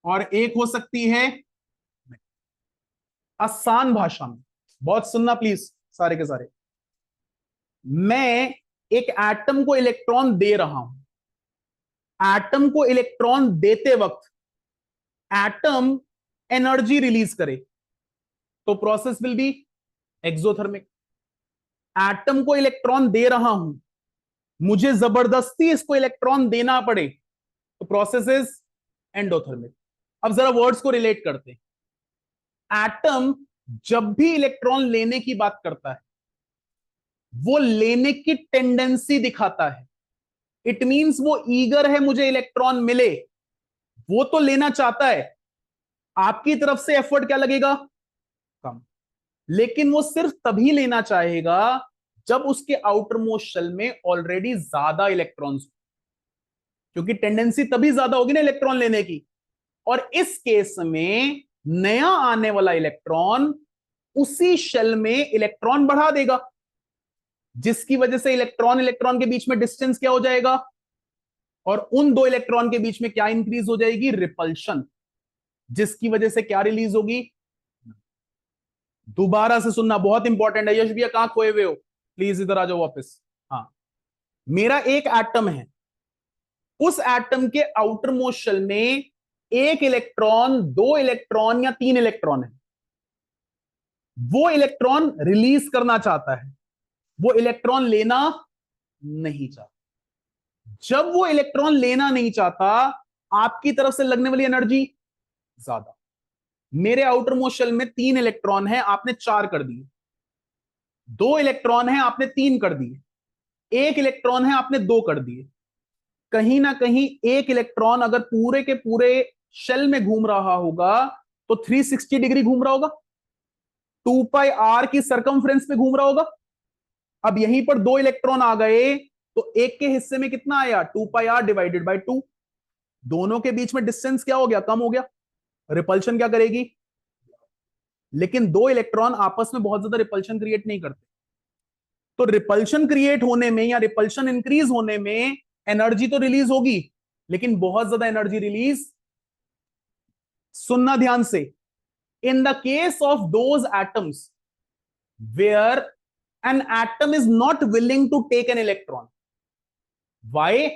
और एक हो सकती है, आसान भाषा में बहुत सुनना प्लीज सारे के सारे, मैं एक एटम को इलेक्ट्रॉन दे रहा हूं, एटम को इलेक्ट्रॉन देते वक्त एटम एनर्जी रिलीज करे तो process will be exothermic. Atom को इलेक्ट्रॉन दे रहा हूं, मुझे जबरदस्ती इसको इलेक्ट्रॉन देना पड़े तो प्रोसेस इज एंडोथर्मिक। अब जरा वर्ड्स को रिलेट करते हैं। एटम जब भी इलेक्ट्रॉन लेने की बात करता है वो लेने की टेंडेंसी दिखाता है, इट मींस वो ईगर है मुझे इलेक्ट्रॉन मिले, वो तो लेना चाहता है, आपकी तरफ से एफर्ट क्या लगेगा? कम। लेकिन वो सिर्फ तभी लेना चाहेगा जब उसके आउटर मोस्ट शेल में ऑलरेडी ज्यादा इलेक्ट्रॉन्स, क्योंकि टेंडेंसी तभी ज्यादा होगी ना इलेक्ट्रॉन लेने की, और इस केस में नया आने वाला इलेक्ट्रॉन उसी शेल में इलेक्ट्रॉन बढ़ा देगा, जिसकी वजह से इलेक्ट्रॉन इलेक्ट्रॉन के बीच में डिस्टेंस क्या हो जाएगा, और उन दो इलेक्ट्रॉन के बीच में क्या इंक्रीज हो जाएगी? रिपल्शन, जिसकी वजह से क्या रिलीज होगी? दोबारा से सुनना बहुत इंपॉर्टेंट है। यश भैया कहां खोए हुए हो, प्लीज इधर आ जाओ वापस। हाँ, मेरा एक एटम है, उस एटम के आउटर मोस्ट शेल में एक इलेक्ट्रॉन, दो इलेक्ट्रॉन या तीन इलेक्ट्रॉन है, वो इलेक्ट्रॉन रिलीज करना चाहता है, वो इलेक्ट्रॉन लेना नहीं चाहता। जब वो इलेक्ट्रॉन लेना नहीं चाहता, आपकी तरफ से लगने वाली एनर्जी ज्यादा। मेरे आउटर मोस्ट शेल में तीन इलेक्ट्रॉन है, आपने चार कर दिए, दो इलेक्ट्रॉन है आपने तीन कर दिए, एक इलेक्ट्रॉन है आपने दो कर दिए। कहीं ना कहीं एक इलेक्ट्रॉन अगर पूरे के पूरे शेल में घूम रहा होगा तो 360 डिग्री घूम रहा होगा, 2 पाई आर की सरकमफ्रेंस पे घूम रहा होगा। अब यहीं पर दो इलेक्ट्रॉन आ गए तो एक के हिस्से में कितना आया, 2 पाई आर डिवाइडेड बाई 2। दोनों के बीच में डिस्टेंस क्या हो गया, कम हो गया। रिपल्शन क्या करेगी, लेकिन दो इलेक्ट्रॉन आपस में बहुत ज्यादा रिपल्शन क्रिएट नहीं करते। तो रिपल्शन क्रिएट होने में या रिपल्शन इंक्रीज होने में एनर्जी तो रिलीज होगी, लेकिन बहुत ज्यादा एनर्जी रिलीज, सुनना ध्यान से, in the case of those atoms where an atom is not willing to take an electron, why,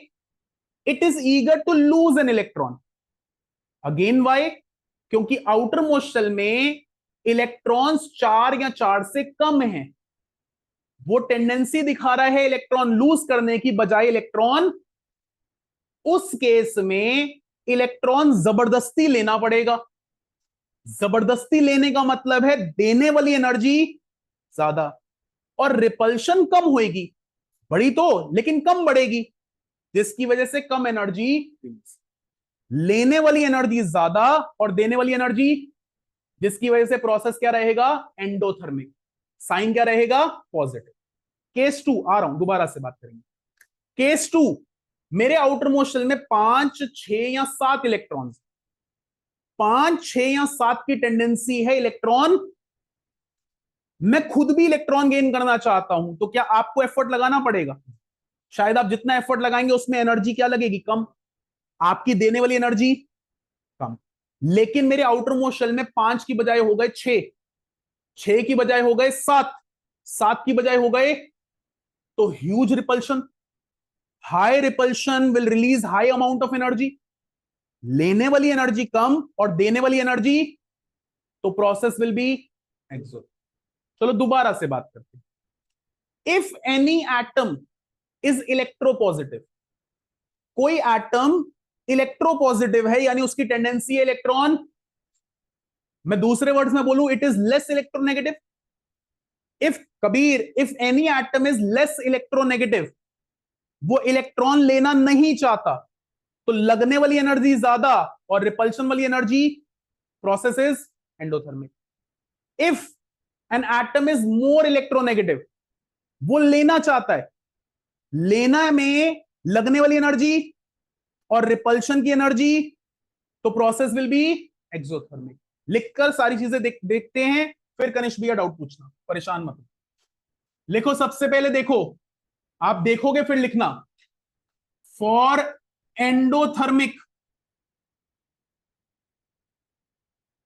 it is eager to lose an electron. Again why, क्योंकि आउटर मोस्ट शेल में electrons 4 या 4 से कम हैं, वो tendency दिखा रहा है electron lose करने की बजाय इलेक्ट्रॉन, उस केस में इलेक्ट्रॉन जबरदस्ती लेना पड़ेगा। जबरदस्ती लेने का मतलब है देने वाली एनर्जी ज्यादा और रिपल्शन कम होएगी, बड़ी तो लेकिन कम बढ़ेगी, जिसकी वजह से कम एनर्जी, लेने वाली एनर्जी ज्यादा और देने वाली एनर्जी, जिसकी वजह से प्रोसेस क्या रहेगा, एंडोथर्मिक, साइन क्या रहेगा, पॉजिटिव। केस 2 आ रहा हूं, दोबारा से बात करेंगे। केस 2, मेरे आउटर मोस्ट शेल में 5, 6 या 7 इलेक्ट्रॉन्स, 5, 6 या 7 की टेंडेंसी है इलेक्ट्रॉन, मैं खुद भी इलेक्ट्रॉन गेन करना चाहता हूं, तो क्या आपको एफर्ट लगाना पड़ेगा? शायद आप जितना एफर्ट लगाएंगे उसमें एनर्जी क्या लगेगी, कम, आपकी देने वाली एनर्जी कम। लेकिन मेरे आउटर मोस्ट शेल में 5 की बजाय हो गए 6, 6 की बजाय हो गए 7, 7 की बजाय हो गए, तो huge repulsion, high repulsion will release high amount of energy, लेने वाली एनर्जी कम और देने वाली एनर्जी, तो प्रोसेस विल बी एक्सो। चलो दोबारा से बात करते हैं। If any atom is electropositive, कोई एटम इलेक्ट्रोपॉजिटिव है यानी उसकी टेंडेंसी है इलेक्ट्रॉन, मैं दूसरे वर्ड्स में बोलूं, it is less electronegative. If Kabir, if any atom is less electronegative, वो इलेक्ट्रॉन लेना नहीं चाहता, तो लगने वाली एनर्जी ज्यादा और रिपल्शन वाली energy, process is endothermic. If N atom is more electronegative, वो लेना चाहता है, लेना में लगने वाली एनर्जी और रिपल्शन की एनर्जी, तो प्रोसेस विल बी एक्सोथर्मिक। लिखकर सारी चीजें देखते हैं, फिर कनिष्क भैया डाउट पूछना, परेशान मत हो। लिखो, सबसे पहले देखो, आप देखोगे फिर लिखना। फॉर एंडोथर्मिक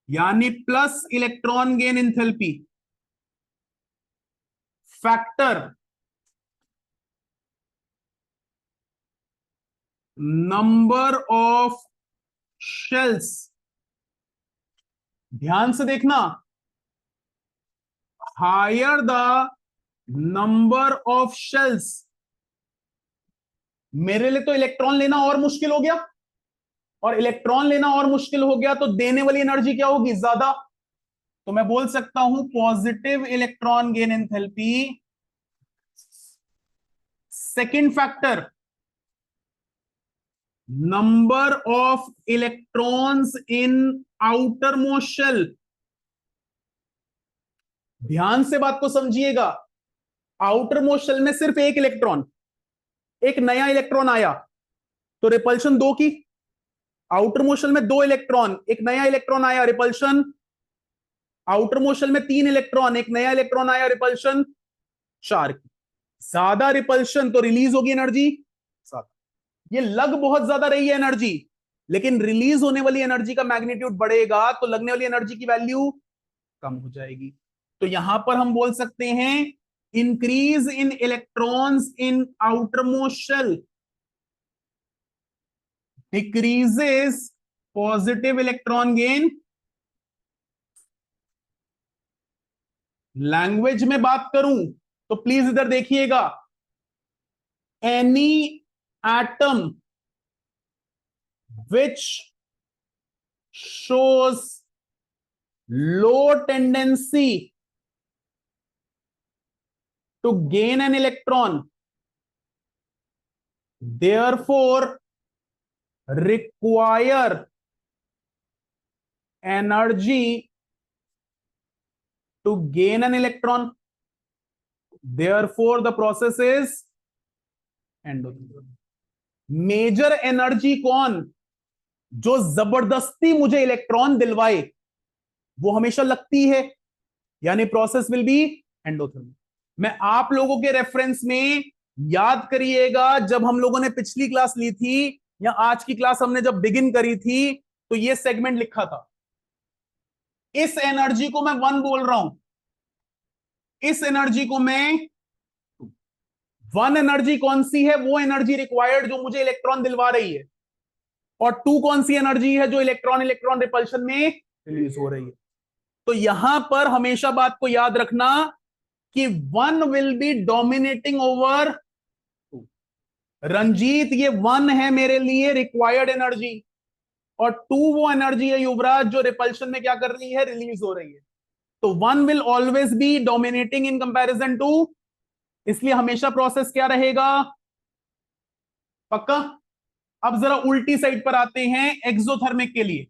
यानी plus electron gain enthalpy factor number of shells, ध्यान से देखना, higher the number of shells, मेरे लिए तो इलेक्ट्रॉन लेना और मुश्किल हो गया, और इलेक्ट्रॉन लेना और मुश्किल हो गया तो देने वाली एनर्जी क्या होगी, ज्यादा। तो मैं बोल सकता हूं positive electron gain enthalpy, second factor number of electrons in outer most shell. ध्यान से बात को समझिएगा, आउटर मोस्ट शेल में सिर्फ एक इलेक्ट्रॉन, एक नया इलेक्ट्रॉन आया तो रिपल्शन 2 की, आउटर मोस्ट शेल में 2 इलेक्ट्रॉन, एक नया इलेक्ट्रॉन आया, रिपल्शन, आउटर मोस्ट शेल में 3 इलेक्ट्रॉन, एक नया इलेक्ट्रॉन आया, रिपल्शन 4 की। ज्यादा रिपल्शन तो रिलीज होगी एनर्जी ज्यादा, ये लग बहुत ज्यादा रही है एनर्जी, लेकिन रिलीज होने वाली एनर्जी का मैग्नीट्यूड बढ़ेगा तो लगने वाली एनर्जी की वैल्यू कम हो जाएगी। तो यहां पर हम बोल सकते हैं increase in electrons in outer most shell decreases positive electron gain. Language में बात करूं तो प्लीज इधर देखिएगा, any atom which shows low tendency to gain an electron, therefore require energy to gain an electron, therefore the process is endothermic. Major energy कौन? जो जबरदस्ती मुझे इलेक्ट्रॉन दिलवाए, वो हमेशा लगती है, यानी प्रोसेस विल बी एंडोथर्मिक। मैं आप लोगों के रेफरेंस में याद करिएगा, जब हम लोगों ने पिछली क्लास ली थी या आज की क्लास हमने जब बिगिन करी थी, तो ये सेगमेंट लिखा था। इस एनर्जी को मैं 1 बोल रहा हूं, इस एनर्जी को मैं 1 एनर्जी कौन सी है? वो एनर्जी रिक्वायर्ड जो मुझे इलेक्ट्रॉन दिलवा रही है। और 2 कौन सी एनर्जी है? जो इलेक्ट्रॉन इलेक्ट्रॉन रिपल्शन में रिलीज हो रही है। तो यहां पर हमेशा बात को याद रखना कि 1 will be dominating over 2। Ranjit, ये 1 है मेरे लिए रिक्वायर्ड एनर्जी, और 2 वो एनर्जी है युवराज जो रिपल्शन में क्या कर रही है? रिलीज हो रही है। तो 1 will always be dominating in comparison to, इसलिए हमेशा प्रोसेस क्या रहेगा? पक्का? अब जरा उल्टी साइड पर आते हैं एक्सोथर्मिक के लिए।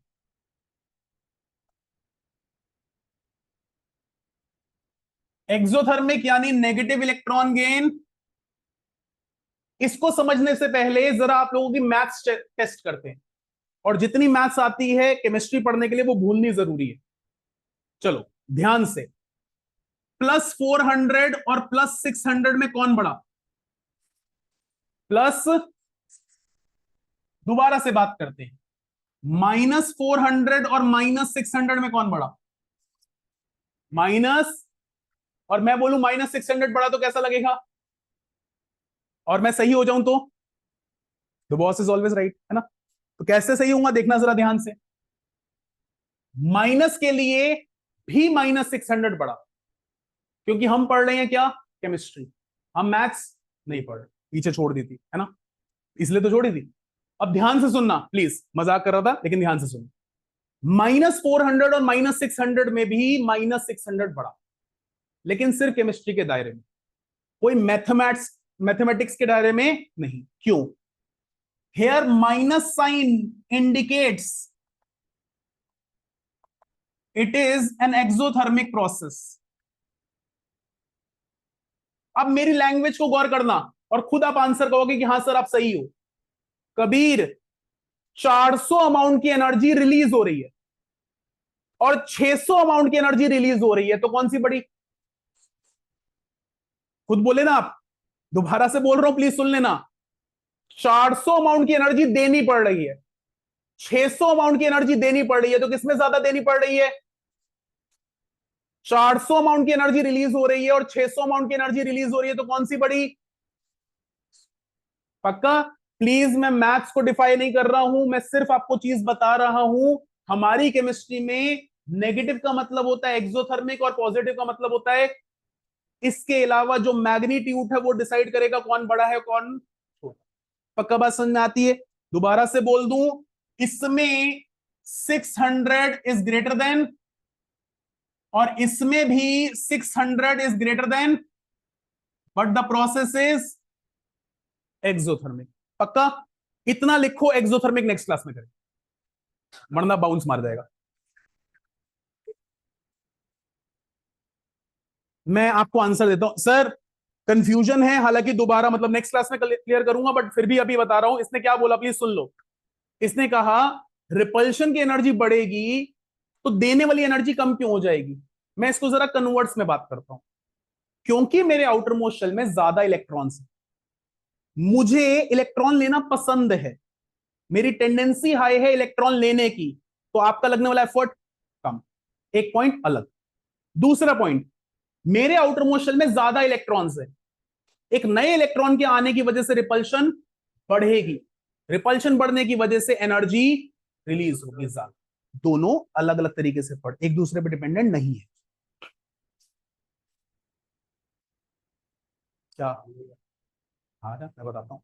एक्सोथर्मिक यानी नेगेटिव इलेक्ट्रॉन गेन। इसको समझने से पहले जरा आप लोगों की मैथ्स टेस्ट करते हैं, और जितनी मैथ्स आती है केमिस्ट्री पढ़ने के लिए वो भूलनी जरूरी है। चलो ध्यान से, +400 और +600 में कौन बड़ा? प्लस, दोबारा से बात करते हैं, -400 और -600 में कौन बड़ा? माइनस, और मैं बोलूं -600 बड़ा तो कैसा लगेगा? और मैं सही हो जाऊं तो the boss is always right, है ना? तो कैसे सही होऊंगा देखना जरा ध्यान से। माइनस के लिए भी -600 बड़ा, क्योंकि हम पढ़ रहे हैं क्या? केमिस्ट्री। हम मैथ्स नहीं पढ़ रहे, पीछे छोड़ दी थी, है ना? इसलिए तो छोड़ी थी। अब ध्यान से सुनना प्लीज, मजाक कर रहा था लेकिन ध्यान से सुनना। -400 और -600 में भी -600 बड़ा, लेकिन सिर्फ केमिस्ट्री के दायरे में, कोई मैथमेटिक्स के दायरे में नहीं। क्यों? Here minus sign indicates it is an exothermic process. अब मेरी लैंग्वेज को गौर करना और खुद आप आंसर कहोगे कि हां सर आप सही हो। कबीर, 400 अमाउंट की एनर्जी रिलीज हो रही है और 600 अमाउंट की एनर्जी रिलीज हो रही है, तो कौन सी बड़ी? खुद बोले ना आप। दोबारा से बोल रहा हूं, प्लीज सुन लेना। 400 अमाउंट की एनर्जी देनी पड़ रही है, 600 अमाउंट की एनर्जी देनी पड़ रही है, तो किसमें ज्यादा देनी पड़ रही है? 400 अमाउंट की एनर्जी रिलीज हो रही है और 600 अमाउंट की एनर्जी रिलीज हो रही है, तो कौन सी बड़ी? पक्का? प्लीज, मैं मैथ्स को डिफाइन नहीं कर रहा हूं, मैं सिर्फ आपको चीज बता रहा हूं। हमारी केमिस्ट्री में नेगेटिव का मतलब होता है एक्सोथर्मिक और पॉजिटिव का मतलब होता है। इसके अलावा जो मैग्नीट्यूड है वो डिसाइड करेगा कौन बड़ा है कौन छोटा। पक्का बात समझ में आती है? दोबारा से बोल दूं, इसमें 600 इज ग्रेटर देन, और इसमें भी 600 is greater than, but the process is exothermic. पक्का? इतना लिखो, एक्सोथर्मिक नेक्स्ट क्लास में करें, वरना बाउंस मार जाएगा। मैं आपको आंसर देता हूं सर, कंफ्यूजन है, हालांकि दोबारा मतलब नेक्स्ट क्लास में क्लियर करूंगा, बट फिर भी अभी बता रहा हूं। इसने क्या बोला प्लीज सुन लो। इसने कहा रिपल्शन की एनर्जी बढ़ेगी तो देने वाली एनर्जी कम क्यों हो जाएगी? मैं इसको जरा कन्वर्ट्स में बात करता हूं। क्योंकि मेरे आउटर मोस्ट शेल में ज्यादा इलेक्ट्रॉन्स हैं, मुझे इलेक्ट्रॉन लेना पसंद है, मेरी टेंडेंसी हाई है इलेक्ट्रॉन लेने की, तो आपका लगने वाला एफर्ट कम। एक पॉइंट अलग। दूसरा पॉइंट, मेरे आउटर मोस्ट शेल में ज्यादा इलेक्ट्रॉन्स है, एक नए इलेक्ट्रॉन के आने की वजह से रिपल्शन बढ़ेगी, रिपल्शन बढ़ने की वजह से एनर्जी रिलीज होगी ज्यादा। दोनों अलग अलग तरीके से पढ़, एक दूसरे पर डिपेंडेंट नहीं है। क्या? हाँ मैं बताता हूँ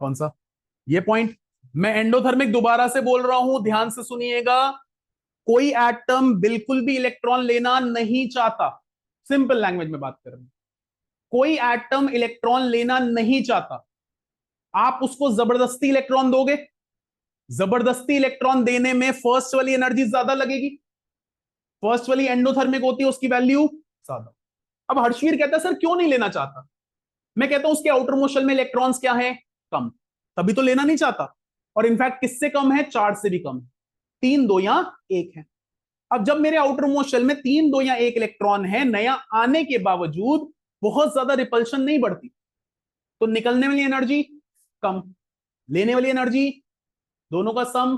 कौन सा ये पॉइंट। मैं एंडोथर्मिक दोबारा से बोल रहा हूं, ध्यान से सुनिएगा। कोई एटम बिल्कुल भी इलेक्ट्रॉन लेना नहीं चाहता, सिंपल लैंग्वेज में बात कर रहे हैं, कोई एटम इलेक्ट्रॉन लेना नहीं चाहता। आप उसको जबरदस्ती इलेक्ट्रॉन दोगे, जबरदस्ती इलेक्ट्रॉन देने में फर्स्ट वाली एनर्जी ज्यादा लगेगी, फर्स्ट वाली एंडोथर्मिक होती है, उसकी वैल्यू ज्यादा। अब हर्षवीर कहता है सर क्यों नहीं लेना चाहता? मैं कहता हूं उसके आउटर मोस्ट शेल में इलेक्ट्रॉन्स क्या है, कम, तभी तो लेना नहीं चाहता। और इनफैक्ट किससे कम है, 4 से भी कम, 3 2 या 1 है। अब जब मेरे आउटर मोस्ट शेल में 3 2 या 1 इलेक्ट्रॉन है, नया आने के बावजूद बहुत ज्यादा रिपल्शन नहीं बढ़ती, तो निकलने वाली एनर्जी कम, लेने वाली एनर्जी, दोनों का सम,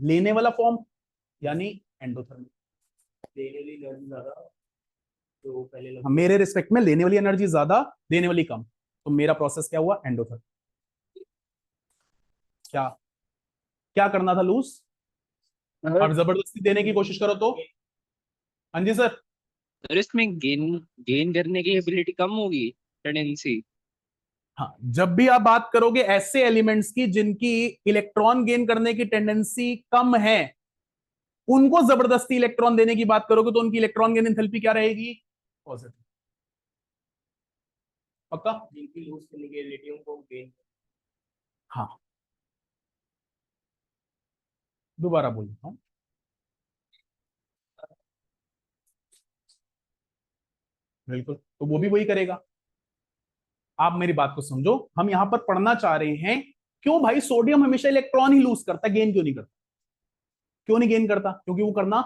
लेने वाला फॉर्म यानी एंडोथर्मिक। देने वाली एनर्जी ज्यादा, तो पहले लग मेरे रिस्पेक्ट में लेने वाली एनर्जी ज्यादा, देने वाली कम, तो मेरा प्रोसेस क्या हुआ, एंडोथर्मिक। क्या क्या करना था, लूज, अब जबरदस्ती देने की कोशिश करो तो। हाँ जी सर। सर इसमें गेन गेन करने की एबिलिटी कम होगी, टेंडेंसी। हाँ, जब भी आप बात करोगे ऐसे एलिमेंट्स की जिनकी इलेक्ट्रॉन गेन करने की टेंडेंसी कम है, उनको जबरदस्ती इलेक्ट्रॉन देने की बात करोगे तो उनकी इलेक्ट्रॉन गेन एंथैल्पी क्या रहेगी, पॉजिटिव। पक्का। जिनकी लूज करने की एबिलिटी को गेन। हाँ, दोबारा बोलता हूं, बिल्कुल, तो वो भी वही करेगा। आप मेरी बात को समझो, हम यहां पर पढ़ना चाह रहे हैं क्यों भाई सोडियम हमेशा इलेक्ट्रॉन ही लूज करता है, गेन क्यों नहीं करता, क्यों नहीं गेन करता, क्योंकि वो करना,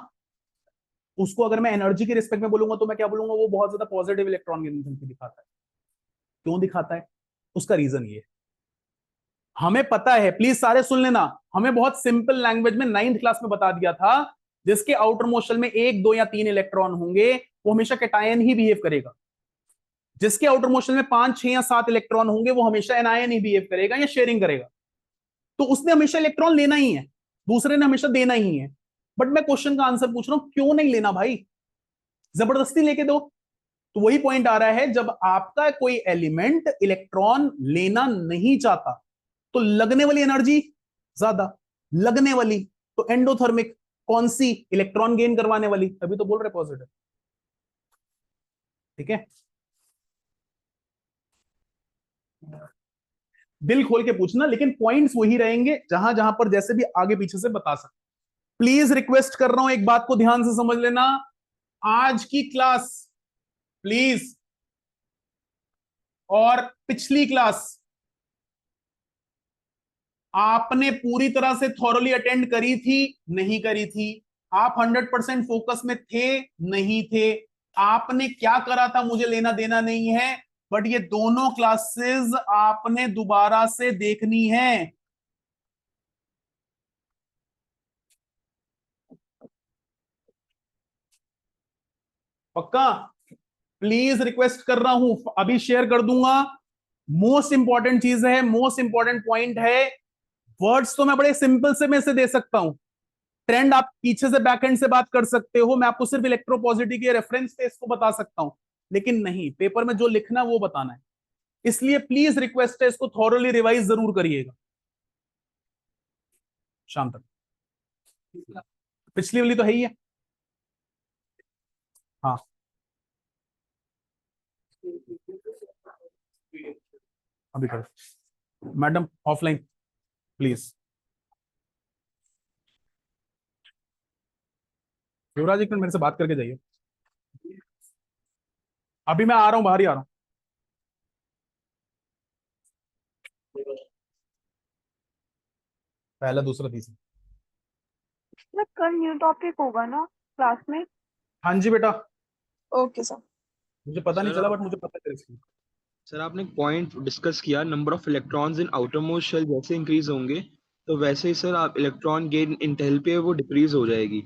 उसको अगर मैं एनर्जी के रिस्पेक्ट में बोलूंगा तो मैं क्या बोलूंगा, वो बहुत ज्यादा पॉजिटिव इलेक्ट्रॉन गेन एंथैल्पी दिखाता है। क्यों दिखाता है, उसका रीजन ये है, हमें पता है, प्लीज सारे सुन लेना, हमें बहुत सिंपल लैंग्वेज में 9th क्लास में बता दिया था, जिसके आउटर मोस्ट शेल में 1 2 या 3 इलेक्ट्रॉन होंगे वो हमेशा कैटायन ही बिहेव करेगा, जिसके आउटर मोस्ट शेल में 5 6 या 7 इलेक्ट्रॉन होंगे वो हमेशा एनायन ही बिहेव करेगा या शेयरिंग करेगा। तो उसने हमेशा इलेक्ट्रॉन लेना ही है, दूसरे ने हमेशा देना ही है। बट मैं क्वेश्चन का आंसर पूछ रहा हूं, क्यों नहीं लेना भाई, जबरदस्ती लेके दो। तो वही पॉइंट आ रहा है, जब आपका कोई एलिमेंट इलेक्ट्रॉन लेना नहीं चाहता तो लगने वाली एनर्जी ज्यादा, लगने वाली तो एंडोथर्मिक, कौन सी, इलेक्ट्रॉन गेन करवाने वाली, तभी तो बोल रहे पॉजिटिव। ठीक है, दिल खोल के पूछना, लेकिन पॉइंट्स वही रहेंगे जहां जहां पर जैसे भी आगे पीछे से बता सकते। प्लीज रिक्वेस्ट कर रहा हूं, एक बात को ध्यान से समझ लेना, आज की क्लास प्लीज और पिछली क्लास आपने पूरी तरह से थॉरली अटेंड करी थी, नहीं करी थी, आप 100% फोकस में थे, नहीं थे, आपने क्या करा था मुझे लेना देना नहीं है, बट ये दोनों क्लासेस आपने दोबारा से देखनी है। पक्का, प्लीज रिक्वेस्ट कर रहा हूं, अभी शेयर कर दूंगा। मोस्ट इंपॉर्टेंट चीज है, मोस्ट इंपॉर्टेंट पॉइंट है, वर्ड्स तो मैं बड़े सिंपल से में से दे सकता हूं, ट्रेंड आप पीछे से बैकएंड से बात कर सकते हो, मैं आपको सिर्फ इलेक्ट्रोपॉजिटिव के रेफरेंस पे इसको बता सकता हूं, लेकिन नहीं, पेपर में जो लिखना है वो बताना है। इसलिए प्लीज रिक्वेस्ट है, इसको थॉरली रिवाइज जरूर करिएगा शाम तक। पिछली वाली तो है ही है। हाँ, अभी करो मैडम, ऑफलाइन प्लीज। युवराज एक मिनट मेरे से बात करके जाइए, अभी मैं आ रहा हूं, बाहर ही आ रहा हूं। पहला दूसरा तीसरा। सर कल न्यू टॉपिक होगा ना क्लास में? हाँ जी बेटा, ओके सर। मुझे पता नहीं सर चला बट मुझे पता है इसकी। सर आपने पॉइंट डिस्कस किया, number of electrons in outer most shell जैसे इंक्रीज होंगे तो वैसे ही सर आप इलेक्ट्रॉन गेन एंथैल्पी है वो डिक्रीज हो जाएगी।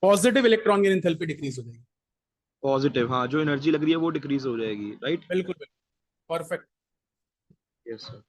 Positive electron gain enthalpy decrease हो जाएगी। पॉजिटिव, हाँ, जो एनर्जी लग रही है वो डिक्रीज हो जाएगी, राइट? बिल्कुल बिल्कुल, परफेक्ट। Yes sir.